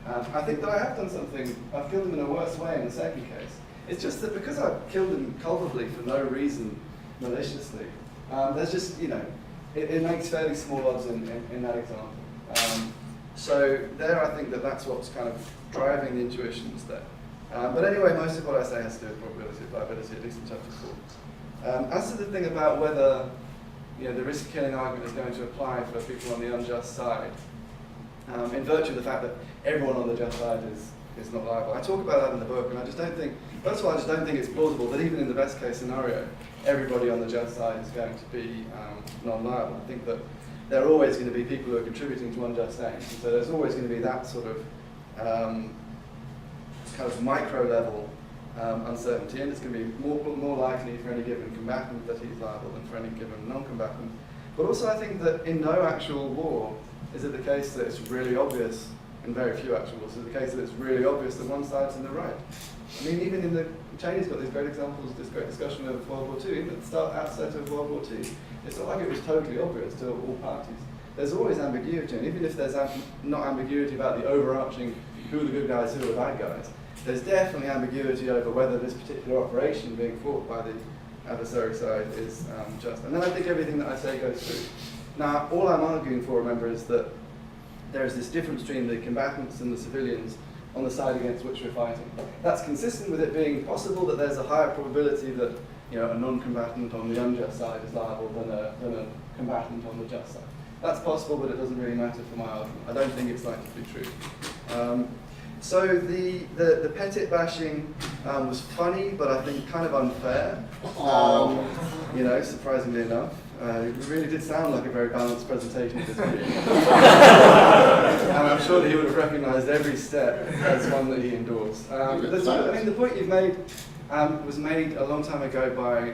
I think that I have done something. I've killed him in a worse way in the second case. It's just that because I've killed him culpably for no reason, maliciously, there's just, it makes fairly small odds in that example. So there I think that that's what's kind of driving the intuitions there. But anyway, most of what I say has to do with probability of liability, at least in chapter 4. As to the thing about whether the risk killing argument is going to apply for people on the unjust side, in virtue of the fact that everyone on the just side is not liable. I talk about that in the book, and I just don't think, first of all, I just don't think it's plausible that even in the best case scenario, everybody on the just side is going to be non-liable. I think that there are always going to be people who are contributing to unjust aims, and so there's always going to be that sort of kind of micro level uncertainty, and it's going to be more likely for any given combatant that he's liable than for any given non-combatant. But also I think that in no actual war is it the case that it's really obvious, in very few actual wars, is it the case that it's really obvious that one side's in the right. I mean, even in the Chinese got these great examples, this great discussion of World War II, even at the outset of World War II. It's not like it was totally obvious to all parties. There's always ambiguity, and even if there's not ambiguity about the overarching who are the good guys, who are the bad guys, there's definitely ambiguity over whether this particular operation being fought by the adversary side is just. And then I think everything that I say goes through. Now, all I'm arguing for, remember, is that there is this difference between the combatants and the civilians on the side against which we're fighting. That's consistent with it being possible that there's a higher probability that a non-combatant on the unjust side is liable than a combatant on the just side. That's possible, but it doesn't really matter for my argument. I don't think it's likely to be true. So the Pettit bashing was funny, but I think kind of unfair. Surprisingly enough. It really did sound like a very balanced presentation of this video. And I'm sure that he would have recognised every step as one that he endorsed. The point you've made was made a long time ago by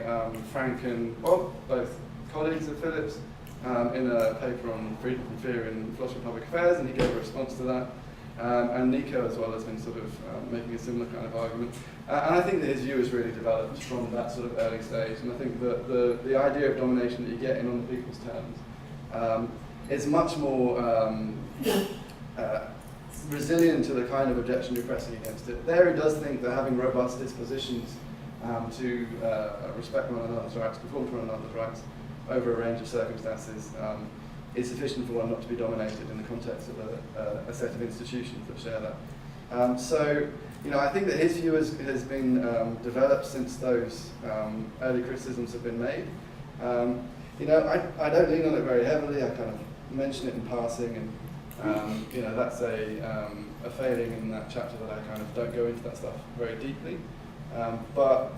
Frank and Bob, both colleagues of Phillips. in a paper on freedom from fear in philosophy of public affairs, and he gave a response to that. And Nico as well has been sort of making a similar kind of argument. And I think that his view has really developed from that sort of early stage. And I think that the idea of domination that you get in on the people's terms is much more resilient to the kind of objection you're pressing against it. There he does think that having robust dispositions to respect one another's rights, conform to one another's rights over a range of circumstances is sufficient for one not to be dominated in the context of a set of institutions that share that. So, you know, I think that his view has been developed since those early criticisms have been made. You know, I don't lean on it very heavily. I kind of mention it in passing, and you know, that's a failing in that chapter that I kind of don't go into that stuff very deeply. But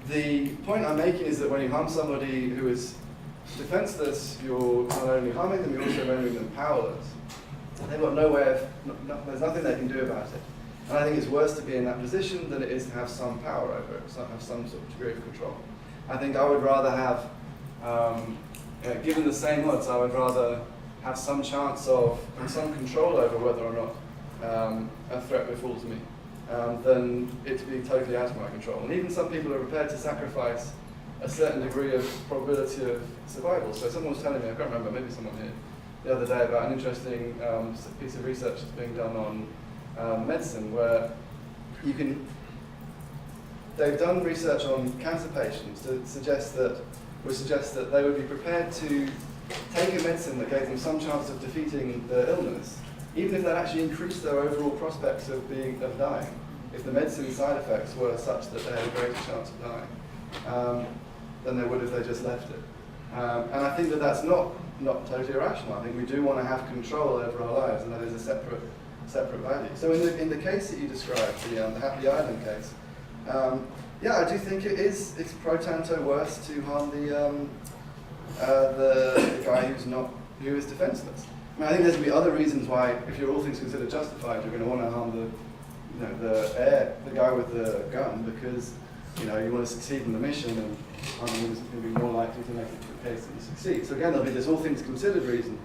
the point I'm making is that when you harm somebody who is defenseless, you're not only harming them, you're also rendering them powerless. They've got no way of, there's nothing they can do about it. And I think it's worse to be in that position than it is to have some power over it, have some sort of degree of control. I think I would rather have, given the same odds, I would rather have some chance of, and some control over whether or not a threat befalls me, than it to be totally out of my control. And even some people are prepared to sacrifice a certain degree of probability of survival. So someone was telling me, I can't remember, maybe someone here, the other day about an interesting piece of research that's being done on medicine, where they've done research on cancer patients to suggest that they would be prepared to take a medicine that gave them some chance of defeating the illness, even if that actually increased their overall prospects of dying, if the medicine's side effects were such that they had a greater chance of dying than they would if they just left it. And I think that that's not totally irrational. I think we do want to have control over our lives, and that is a separate value. So in the case that you described, the Happy Island case, yeah, I do think it's pro tanto worse to harm the guy who is defenseless. I mean, I think there's going to be other reasons why, if you're all things considered justified, you're going to want to harm the guy with the gun, because you want to succeed in the mission, and harming is going to be more likely to make it the case that you succeed. So again, there'll be this all things considered reason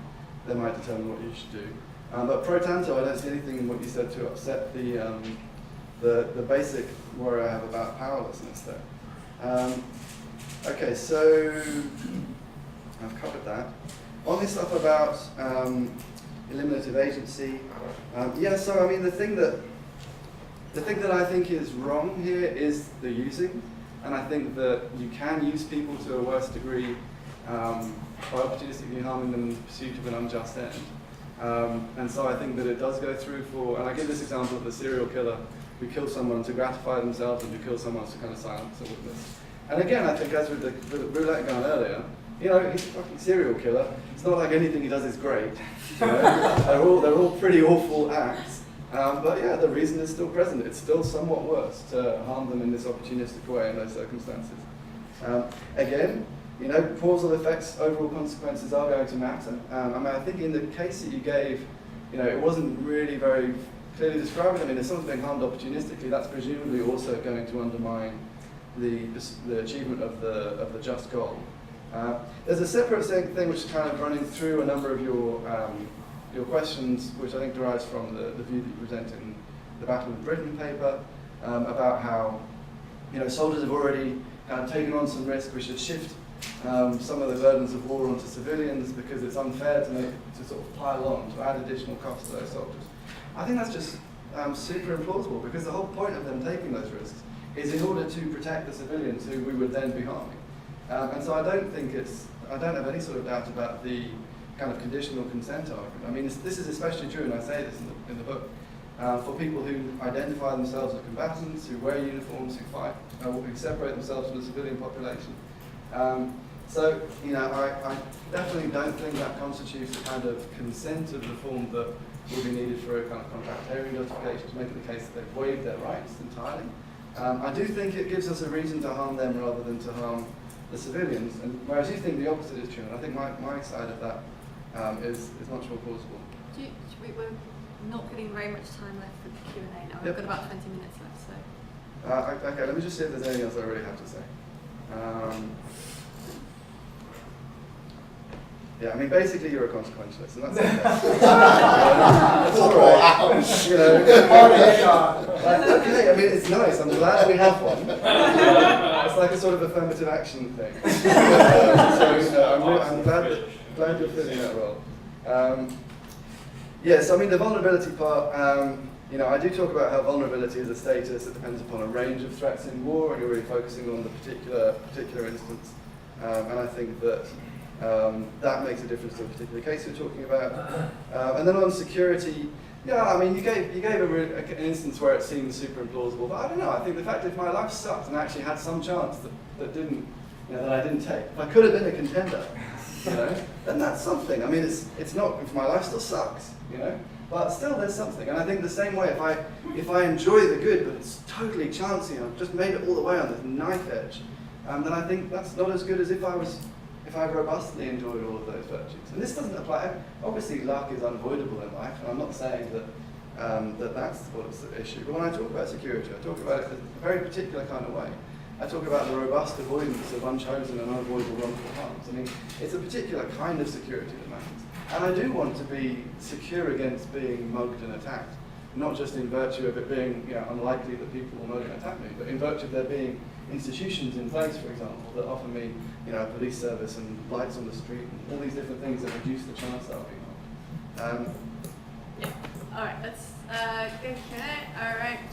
that might determine what you should do. But pro tanto, I don't see anything in what you said to upset the basic worry I have about powerlessness there. Okay, so I've covered that. On this stuff about eliminative agency, yeah. So I mean, the thing that I think is wrong here is the using, and I think that you can use people to a worse degree by opportunistically harming them in pursuit of an unjust end. And so I think that it does go through and I give this example of the serial killer who kills someone to gratify themselves and who kills someone to kind of silence a witness. And again, I think as with the roulette gun earlier, he's a fucking serial killer. It's not like anything he does is great. They're all pretty awful acts. But yeah, the reason is still present. It's still somewhat worse to harm them in this opportunistic way in those circumstances. Again, causal effects, overall consequences are going to matter. I mean, I think in the case that you gave, it wasn't really very clearly described. I mean, if someone's being harmed opportunistically, that's presumably also going to undermine the achievement of the just goal. There's a separate thing which is kind of running through a number of your questions, which I think derives from the view that you present in the Battle of Britain paper, about how soldiers have already kind of taken on some risk. We should shift some of the burdens of war onto civilians because it's unfair to sort of pile on, to add additional costs to those soldiers. I think that's just super implausible, because the whole point of them taking those risks is in order to protect the civilians who we would then be harming. And so I don't have any sort of doubt about the kind of conditional consent argument. I mean, this is especially true, and I say this in the book, for people who identify themselves as combatants, who wear uniforms, who fight, who separate themselves from the civilian population. So, I definitely don't think that constitutes the kind of consent of the form that would be needed for a kind of contractarian justification to make it the case that they've waived their rights entirely. I do think it gives us a reason to harm them rather than to harm the civilians, and whereas you think the opposite is true, and I think my side of that is much more plausible. We're not getting very much time left for the Q&A now. We've got about 20 minutes left, so. Okay, let me just see if there's anything else I really have to say. Yeah, I mean, basically you're a consequentialist, and that's okay. That's all right. You know, like, okay, I mean, it's nice. I'm glad we have one. It's like a sort of affirmative action thing. So, you know, I'm glad you're filling that role. Yes, I mean, the vulnerability part, you know, I do talk about how vulnerability is a status that depends upon a range of threats in war, and you're really focusing on the particular instance. And I think that that makes a difference to a particular case you're talking about. And then on security, yeah, I mean, you gave an instance where it seemed super implausible, but I don't know. I think the fact if my life sucked and I actually had some chance that I didn't take, if I could have been a contender, you know, then that's something. I mean, it's not if my life still sucks, you know, but still there's something. And I think the same way, if I enjoy the good, but it's totally chancy, I've just made it all the way on this knife edge, then I think that's not as good as if I robustly enjoyed all of those virtues. And this doesn't apply. Obviously, luck is unavoidable in life, and I'm not saying that that's what's the issue. But when I talk about security, I talk about it in a very particular kind of way. I talk about the robust avoidance of unchosen and unavoidable wrongful harms. I mean, it's a particular kind of security that matters. And I do want to be secure against being mugged and attacked, not just in virtue of it being, you know, unlikely that people will mug and attack me, but in virtue of there being institutions in place, for example, that offer me, you know, a police service and lights on the street and all these different things that reduce the chance that I'll be mugged. Yeah. All right. Let's go Q&A. All right.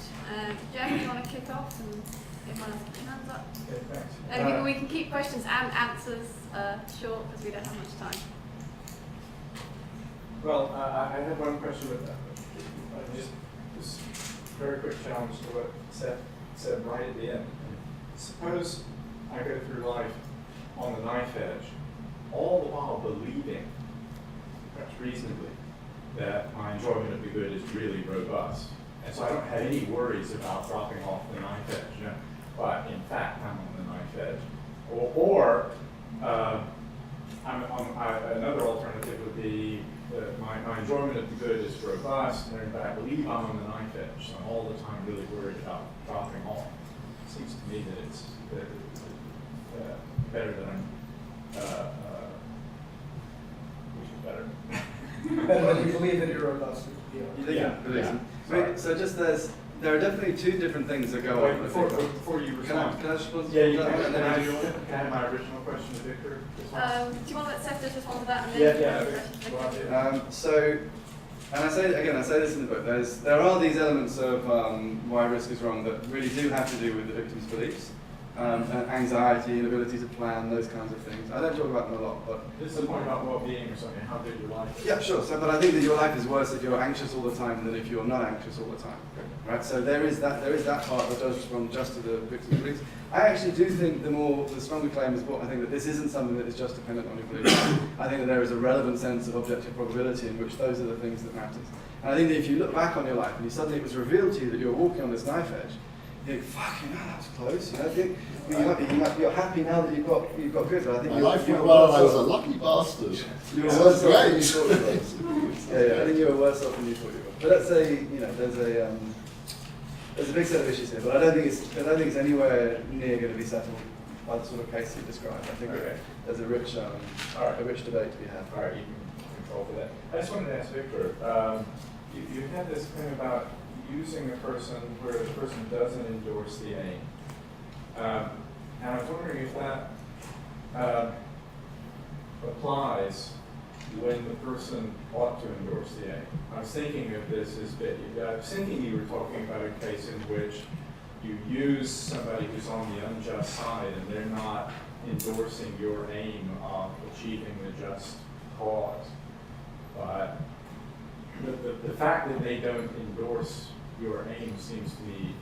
Jeff, do you want to kick off and everyone else put their hands up? Okay, thanks. And we can keep questions and answers short because we don't have much time. Well, I had one question with that. Just this very quick challenge to what Seth said right at the end. Suppose I go through life on the knife edge, all the while believing, perhaps reasonably, that my enjoyment of the good is really robust. And so I don't have any worries about dropping off the knife edge. You know? But in fact, I'm on the knife edge. Or another alternative would be that my enjoyment of the good is robust, and I believe I'm on the knife edge, so I'm all the time really worried about dropping off. It seems to me that it's better that I'm, which is better. Better than you believe that you're robust. You think Yeah, believe yeah. it. Right, so just there are definitely two different things that go on. Before you respond. Can I respond? Yeah, you can. And then I do Can I have my original question to Victor? Do you want to let Seth just respond to that? And then Yeah. Okay. So, and I say this in the book. There are these elements of why risk is wrong that really do have to do with the victim's beliefs, and anxiety, inability to plan, those kinds of things. I don't talk about them a lot, but This is a point about well-being or something. How good your life is. yeah, sure. So, but I think that your life is worse if you're anxious all the time than if you're not anxious all the time, right? So there is that part that does respond just to the victim's beliefs. I actually do think the stronger claim is what I think that this isn't something that is just dependent on your beliefs. I think that there is a relevant sense of objective probability in which those are the things that matters. And I think that if you look back on your life and suddenly it was revealed to you that you're walking on this knife edge, you think, fuck, that was close. You know, you're happy now that you've got good. But I think My life went well, and I was a lucky bastard. You were So worse that's off than you great. thought you were. Yeah, I think you were worse off than you thought you were. But let's say, there's a big set of issues here, but I don't think it's anywhere near going to be settled by the sort of case you described. I think Okay. there's a rich debate to be had. All right, you can control for that. I just wanted to ask Victor, you had this thing about using a person where the person doesn't endorse the aim. And I was wondering if that applies when the person ought to endorse the aim. I was thinking of this I was thinking you were talking about a case in which you use somebody who's on the unjust side and they're not endorsing your aim of achieving the just cause. But the fact that they don't endorse your aim seems to me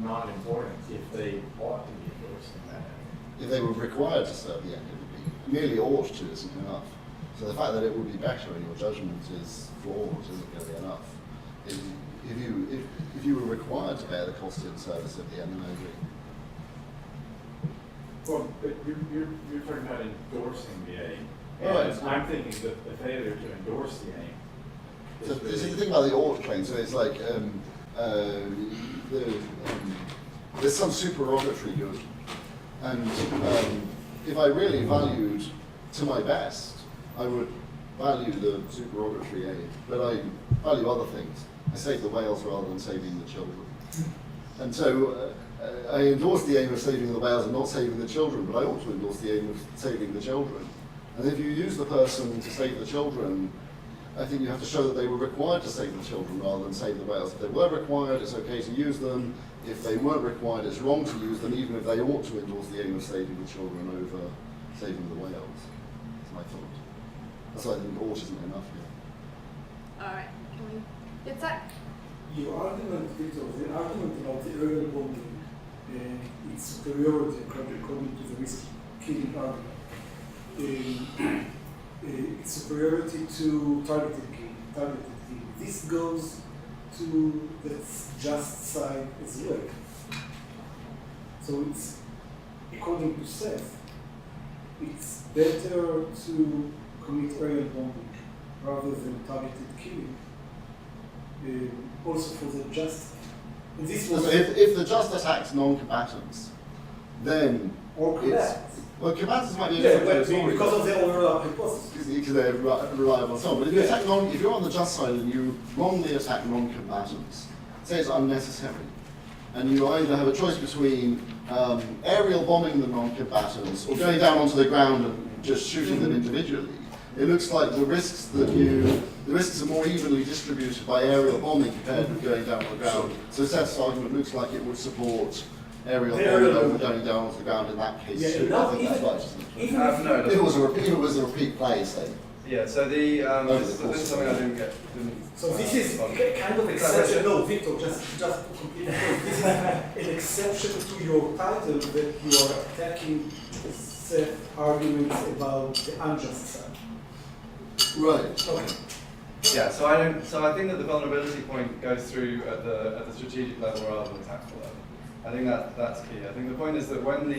not important if they ought to be endorsing that aim. If they were required to serve the end, it would be merely ought to isn't enough. So the fact that it would be better in your judgment is flawed isn't going to be enough. If you were required to bear the cost in service of the end, then I agree. Well, but you're talking about endorsing the aim. Right. And I'm thinking that the failure to endorse the aim. So this is the thing about the ought claim. So it's like there's some supererogatory good, and if I really valued to my best I would value the supererogatory aid, but I value other things. I save the whales rather than saving the children. And so I endorse the aim of saving the whales and not saving the children, but I also endorse the aim of saving the children. And if you use the person to save the children, I think you have to show that they were required to save the children rather than save the whales. If they were required, it's okay to use them. If they weren't required, it's wrong to use them, even if they ought to endorse the aim of saving the children over saving the whales. That's my thought. That's why I think ought isn't enough here. All right. It's that. Your argument, Victor, the argument about the aerial bombing and its superiority according to the risk killing argument, its superiority to targeted killing. This goes to the just side as well. So it's, according to Seth, it's better to commit aerial bombing rather than targeted killing. Also for the just. And this was If the just attacks non-combatants, then or it's, combatants. well, combatants might be a Yeah, different but story. because of the overlap hypothesis. Because they're reliable and so on. But if you attack if you're on the just side and you wrongly attack non-combatants, say it's unnecessary, and you either have a choice between aerial bombing the non-combatants or going down onto the ground and just shooting them individually, it looks like the risks are more evenly distributed by aerial bombing compared with going down on the ground. So Seth's argument looks like it would support aerial bombing over going down onto the ground in that case Yeah, too. now I think that's right, isn't it? No, If it was a repeat play, say. Yeah, so this is something I didn't get. So this is kind of exception. No, Victor, just to complete the point. This is an exception to your title that you are attacking Seth's arguments about the unjust side. Right. Okay. Yeah, so I think that the vulnerability point goes through at the strategic level rather than tactical level. I think that's key. I think the point is that when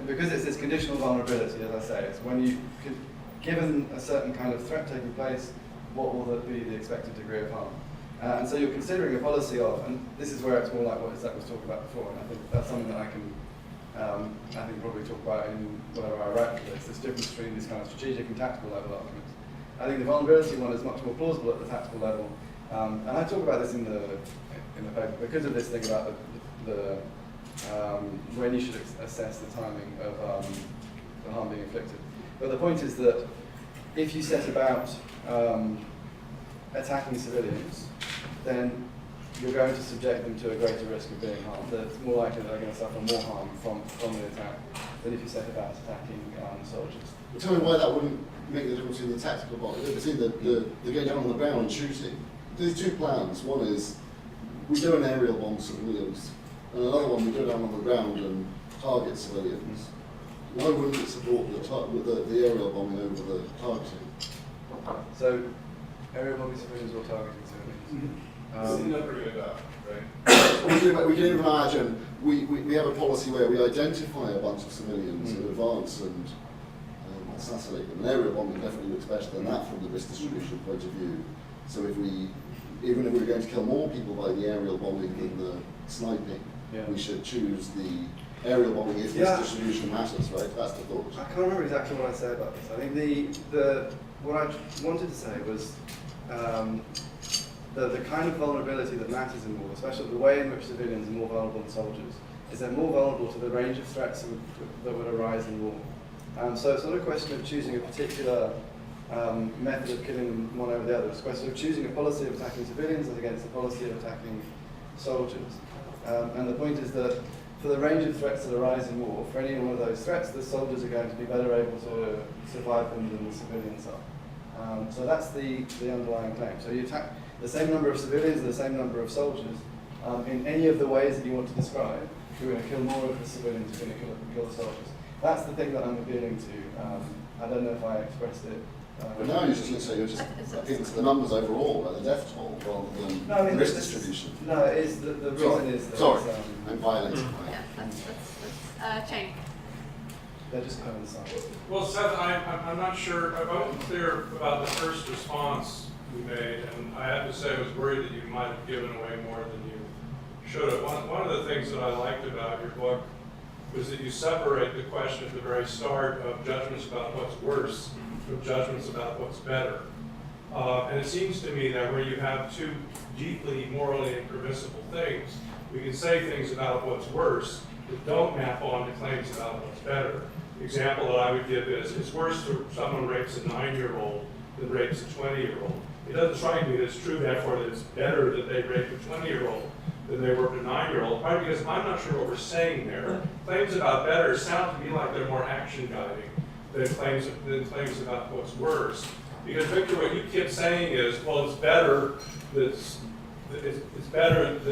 because it's this conditional vulnerability, as I say, it's when you given a certain kind of threat taking place, what will be the expected degree of harm? And so you're considering a policy of, and this is where it's more like what Seth was talking about before, and I think that's something that I can probably talk about in whatever I write for this difference between these kind of strategic and tactical level arguments. I think the vulnerability one is much more plausible at the tactical level, and I talk about this in the paper because of this thing about the when you should assess the timing of the harm being inflicted. But the point is that if you set about attacking civilians, then you're going to subject them to a greater risk of being harmed. It's more likely that they're going to suffer more harm from the attack than if you set about attacking soldiers. Tell me why that wouldn't make the difference between the tactical part, between the going down on the ground and shooting. There's two plans. One is we do an aerial bomb civilians, and another one we go down on the ground and target civilians. Why wouldn't it support the aerial bombing over the targeting? So, aerial bombing civilians or targeting civilians. This is never going to die, right? We can even imagine we have a policy where we identify a bunch of civilians in advance and assassinate them. And aerial bombing definitely looks better than that from the risk distribution point of view. So even if we were going to kill more people by the aerial bombing than the sniping, we should choose the aerial bombing if this distribution matters, right? That's the thought. I can't remember exactly what I said about this. I think what I wanted to say was the kind of vulnerability that matters in war, especially the way in which civilians are more vulnerable than soldiers, is they're more vulnerable to the range of threats that would arise in war. So it's not a question of choosing a particular method of killing them one over the other. It's a question of choosing a policy of attacking civilians as against a policy of attacking soldiers. And the point is that for the range of threats that arise in war, for any one of those threats, the soldiers are going to be better able to survive them than the civilians are. So that's the underlying claim. So you attack the same number of civilians and the same number of soldiers in any of the ways that you want to describe. You're going to kill more of the civilians, you're going to kill the soldiers. That's the thing that I'm appealing to. I don't know if I expressed it. But now you're just appealing to the numbers overall, like the death toll, rather than the risk distribution. No, it is the reason is that Sorry, I'm violating. Yeah, that's Shane. they're just coincide. Well, Seth, I'm not sure. I wasn't clear about the first response we made, and I have to say I was worried that you might have given away more than you should have. One of the things that I liked about your book was that you separate the question at the very start of judgments about what's worse from judgments about what's better. And it seems to me that where you have two deeply morally impermissible things, we can say things about what's worse that don't map on to claims about what's better. The example that I would give is, it's worse for someone rapes a 9-year-old than rapes a 20-year-old. It doesn't strike me that it's true, therefore, that it's better that they rape a 20-year-old than they work a 9-year-old, probably because I'm not sure what we're saying there. Claims about better sound to me like they're more action guiding than claims about what's worse. Because Victor, what you keep saying is, well, it's better that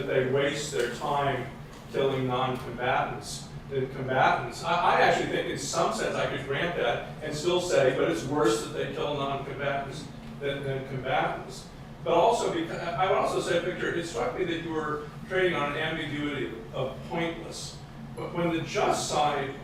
they waste their time killing non-combatants than combatants. I actually think in some sense I could grant that and still say, but it's worse that they kill non-combatants than combatants. But also, because, I would also say, Victor, it struck me that you were trading on an ambiguity of pointless. But when the just side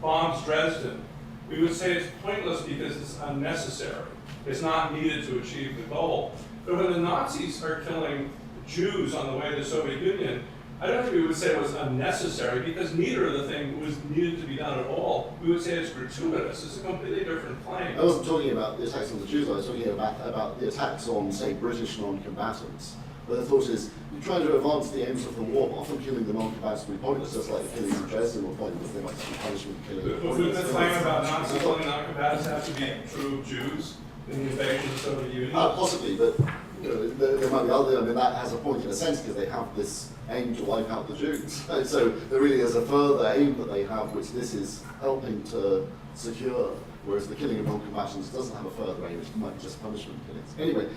bombs Dresden, we would say it's pointless because it's unnecessary. It's not needed to achieve the goal. But when the Nazis are killing Jews on the way to the Soviet Union, I don't think we would say it was unnecessary because neither of the thing was needed to be done at all. We would say it's gratuitous. It's a completely different claim. I wasn't talking about the attacks on the Jews, I was talking about the attacks on, say, British non-combatants. But the thought is, you're trying to advance the aims of the war, but often killing the non-combatants would be pointless, just like the killing in Dresden were pointless. There might be punishment killing. But would the claim about Nazi killing non-combatants have to be true of Jews in the invasion of the Soviet Union? Possibly, but you know, there might be other. I mean, that has a point in a sense because they have this aim to wipe out the Jews. So there really is a further aim that they have, which this is helping to secure. Whereas the killing of non-combatants doesn't have a further aim; it might be just punishment killings. Anyway,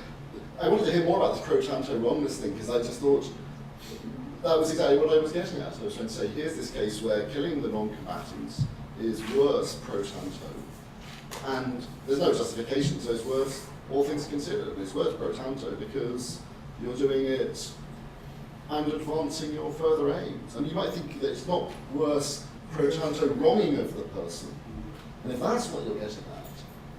I wanted to hear more about this pro-tanto wrongness thing because I just thought that was exactly what I was getting at. I was trying to say, here's this case where killing the non-combatants is worse pro-tanto, and there's no justification, so it's worse, all things considered. It's worse pro-tanto because you're doing it and advancing your further aims. And you might think that it's not worse pro-tanto wronging of the person. And if that's what you're getting at,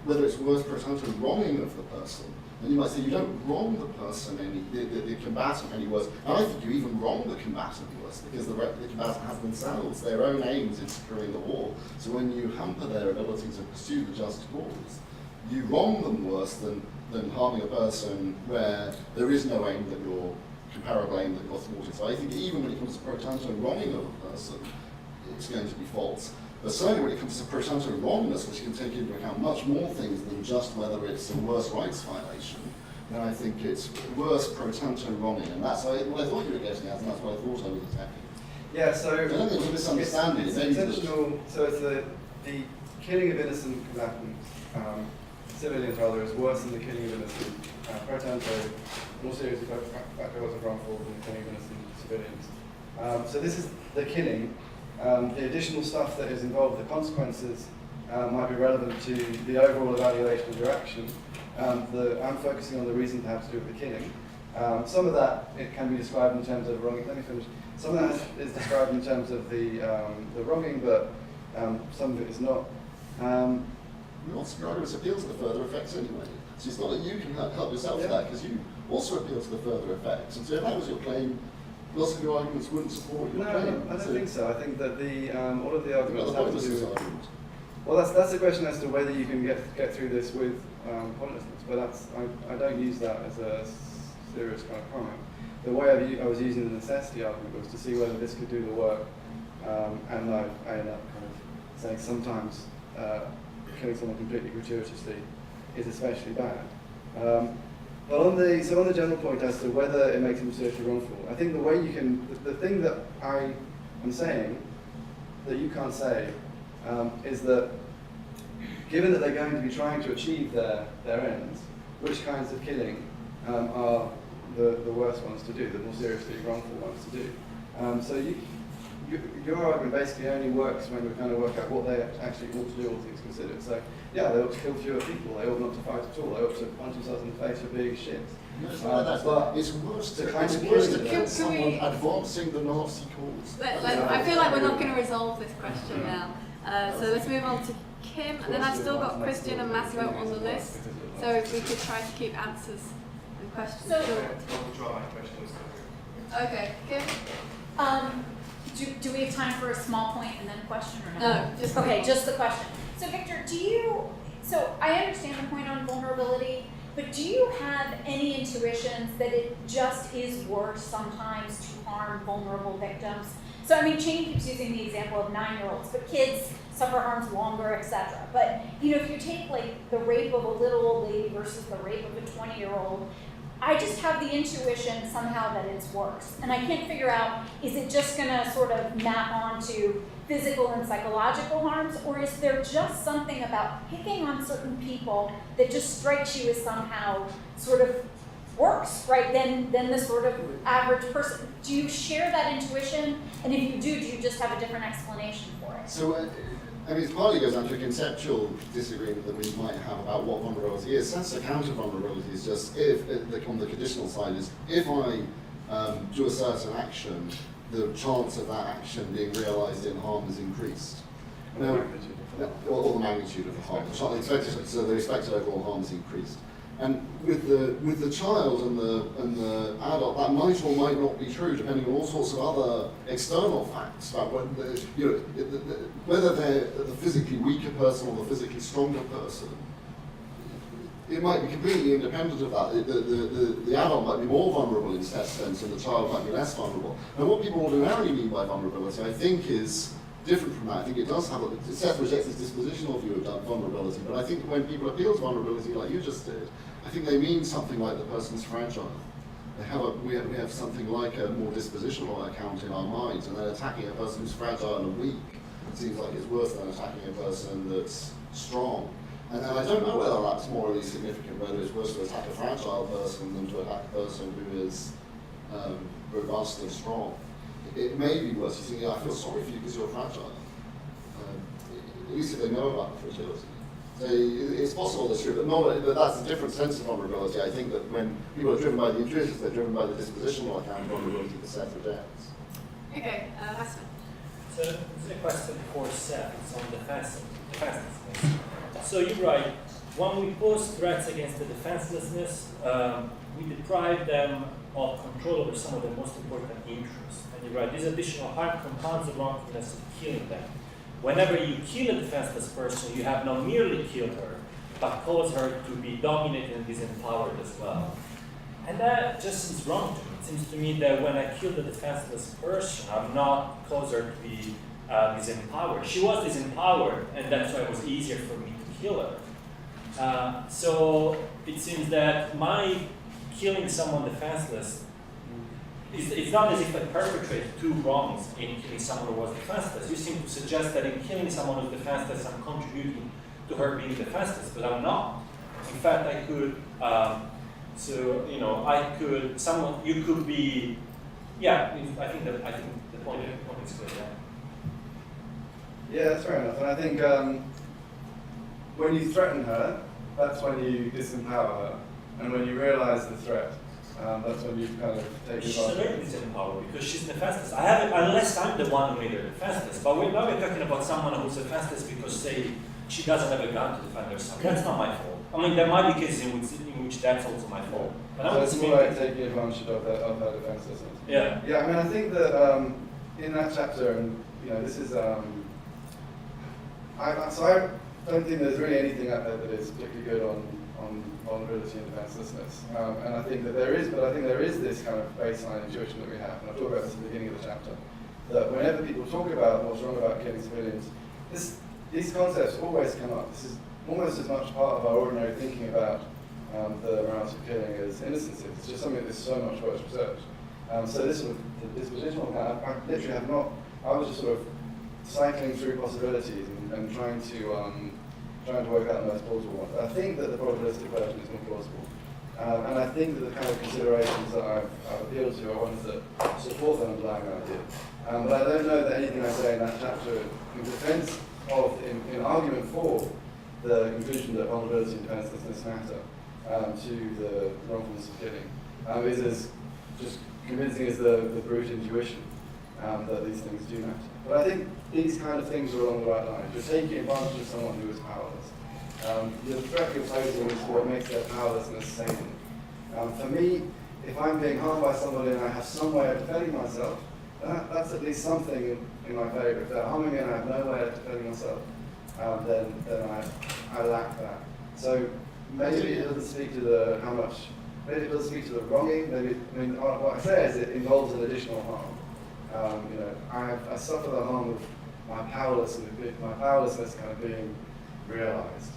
whether it's worse pro-tanto wronging of the person, then you might say you don't wrong the person the combatant any worse. And I think you even wrong the combatant worse because the combatant has themselves their own aims in securing the war. So when you hamper their ability to pursue the just cause, you wrong them worse than harming a person where there is no aim that you're comparable aim that you're thwarting. So I think even when it comes to pro-tanto wronging of a person, it's going to be false. But certainly when it comes to pro-tanto wrongness, which can take into account much more things than just whether it's a worse rights violation, then I think it's worse pro-tanto wronging. And that's what I thought you were getting at, and that's what I thought I was attacking. Yeah, so I don't think it's a misunderstanding. It's intentional. So it's the killing of innocent combatants, civilians rather, is worse than the killing of innocent pro-tanto, more seriously factors of wrongful than the killing of innocent civilians. So this is the killing. The additional stuff that is involved, the consequences, might be relevant to the overall evaluation of your action. I'm focusing on the reason to have to do with the killing. Some of that it can be described in terms of wronging. Let me finish. Some of that is described in terms of the wronging, but some of it is not. Your arguments appeal to the further effects anyway. So it's not that you can help yourself with that because you also appeal to the further effects. And so if that was your claim, lots of your arguments wouldn't support your claim. I don't think so. I think that all of the arguments Well, have to do with... argument. Well, that's the question as to whether you can get through this with pointlessness, but I don't use that as a serious kind of comment. The way I was using the necessity argument was to see whether this could do the work, and I ended up kind of saying sometimes killing someone completely gratuitously is especially bad. But on the general point as to whether it makes them seriously wrongful, I think the way you can, the thing that I am saying that you can't say is that given that they're going to be trying to achieve their ends, which kinds of killing are the worst ones to do, the more seriously wrongful ones to do. So your argument basically only works when we kind of work out what they actually ought to do, all things considered. So yeah, they ought to kill fewer people, they ought not to fight at all, they ought to punch themselves in the face for being shit. No, it's not like that. But it's worse to killing kill someone advancing the Nazi cause. I feel like we're not going to resolve this question now. So let's move on to Kim, and then I've still got Christian and Matthew on the list. So if we could try to keep answers and questions short. I'll withdraw my questions. Okay, Kim? do we have time for a small point and then a question or No, just the okay, point. just the question. So Victor, so I understand the point on vulnerability, but do you have any intuitions that it just is worse sometimes to harm vulnerable victims? So I mean, Cheney keeps using the example of 9-year-olds, but kids suffer harms longer, etc. But you know, if you take like the rape of a little old lady versus the rape of a 20-year-old, I just have the intuition somehow that it's worse. And I can't figure out, is it just gonna sort of map onto physical and psychological harms, or is there just something about picking on certain people that just strikes you as somehow sort of worse, right, than the sort of average person? Do you share that intuition? And if you do you just have a different explanation for it? So, I mean, it partly goes down to a conceptual disagreement that we might have about what vulnerability is. Seth's account of vulnerability is just on the conditional side is, if I do a certain action, the chance of that action being realized in harm is increased. Now, or the magnitude of the harm. So the expected overall harm is increased. And with the child and the adult, that might or might not be true, depending on all sorts of other external facts about whether they're the physically weaker person or the physically stronger person. It might be completely independent of that. The adult might be more vulnerable in Seth's sense, and the child might be less vulnerable. And what people ordinarily mean by vulnerability, I think, is different from that. I think it does have Seth rejects this dispositional view of vulnerability, but I think when people appeal to vulnerability, like you just did, I think they mean something like the person's fragile. We have something like a more dispositional account in our minds, and then attacking a person who's fragile and weak, it seems like it's worse than attacking a person that's strong. And I don't know whether that's morally significant, whether it's worse to attack a fragile person than to attack a person who is robust and strong. It may be worse. You think, I feel sorry for you because you're fragile. At least if they know about the fragility. So it's possible that's true, but that's a different sense of vulnerability. I think that when people are driven by the intuitions, they're driven by the dispositional account of vulnerability that Seth rejects. Okay, Hassan. So this is a question for Seth. It's on defenselessness. So you're right. When we pose threats against the defenselessness, we deprive them of control over some of the most important interests. And you're right, this additional harm compounds the wrongfulness of killing them. Whenever you kill a defenseless person, you have not merely killed her, but caused her to be dominated and disempowered as well. And that just seems wrong to me. It seems to me that when I kill the defenseless person, I'm not caused her to be disempowered. She was disempowered, and that's why it was easier for me to kill her. So it seems that my killing someone defenseless, it's not as if I perpetrated two wrongs in killing someone who was defenseless. You seem to suggest that in killing someone who's defenseless, I'm contributing to her being defenseless, but I'm not. In fact, I could, you could be, I think the point is clear, Yeah, that's fair enough. And I think when you threaten her, that's when you disempower her. And when you realize the threat, that's when you kind of take She's advantage. already disempowered because she's defenseless. Unless I'm the one who made her defenseless. But we're not talking about someone who's defenseless because, say, she doesn't have a gun to defend herself. That's not my fault. I mean, there might be cases in which that's also my fault. But So it's more like taking advantage of her defenselessness. Yeah. Yeah, I mean, I think that in that chapter, and this is, I don't think there's really anything out there that is particularly good on vulnerability and defenselessness. And I think that there is, but I think there is this kind of baseline intuition that we have, and I've talked about this at the beginning of the chapter, that whenever people talk about what's wrong about killing civilians, these concepts always come up. This is almost as much part of our ordinary thinking about the morality of killing as innocence is. It's just something that's so much worse researched. So this sort of dispositional account, I literally have not, I was just sort of cycling through possibilities and trying to work out the most plausible one. I think that the probabilistic version is more plausible. And I think that the kind of considerations that I've appealed to are ones that support the underlying idea. But I don't know that anything I say in that chapter in defense of, in argument for the conclusion that vulnerability and defenselessness matter to the wrongfulness of killing is as just convincing as the brute intuition that these things do matter. But I think these kind of things are along the right lines. You're taking advantage of someone who is powerless. The threat you're posing is what makes their powerlessness salient. For me, if I'm being harmed by somebody and I have some way of defending myself, that's at least something in my favour. If they're humming and I have no way of defending myself, then I lack that. So maybe it doesn't speak to the how much. Maybe it doesn't speak to the wronging. Maybe what I say is it involves an additional harm. You know, I suffer the harm of my powerlessness kind of being realised.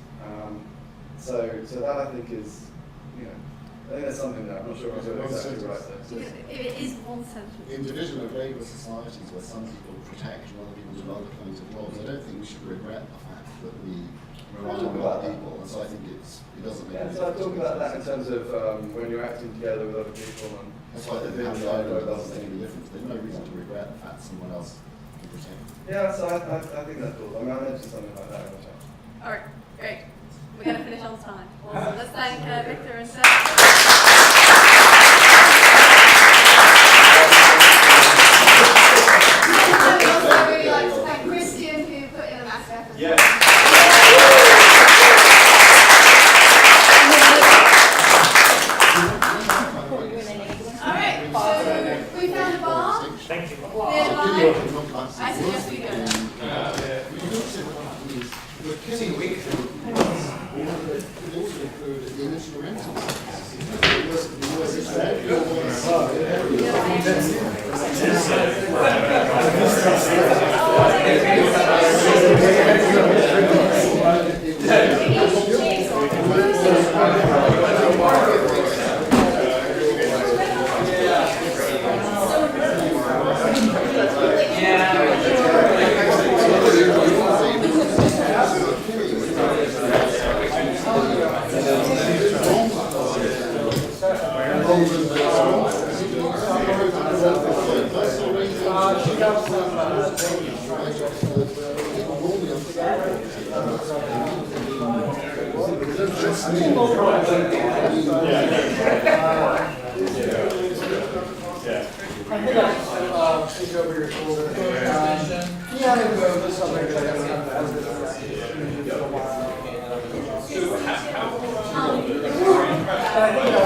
So that I think is, you know, I think that's something that I'm not sure if I'm exactly right there. It is one sentence. In division of labour societies where some people protect and other people do other kinds of jobs, I don't think we should regret the fact that we rely on other people, and so I think it doesn't make any So I difference. talk about that in terms of when you're acting together with other people and That's why I think having the idea doesn't make any difference. There's no reason to regret the fact someone else can protect. yeah, so I think that's cool. I mean, I mentioned something like that in the chat. All right, great. We're going to finish on time. Awesome. Let's thank Victor and Seth. I'd also really like to thank Christian, who put in a massive effort. Yes. All right, so we found a bar. Thank you. I suggest we go. I think I speak over your shoulder. Yeah, I'm going to do something that I haven't done as good as a while. I think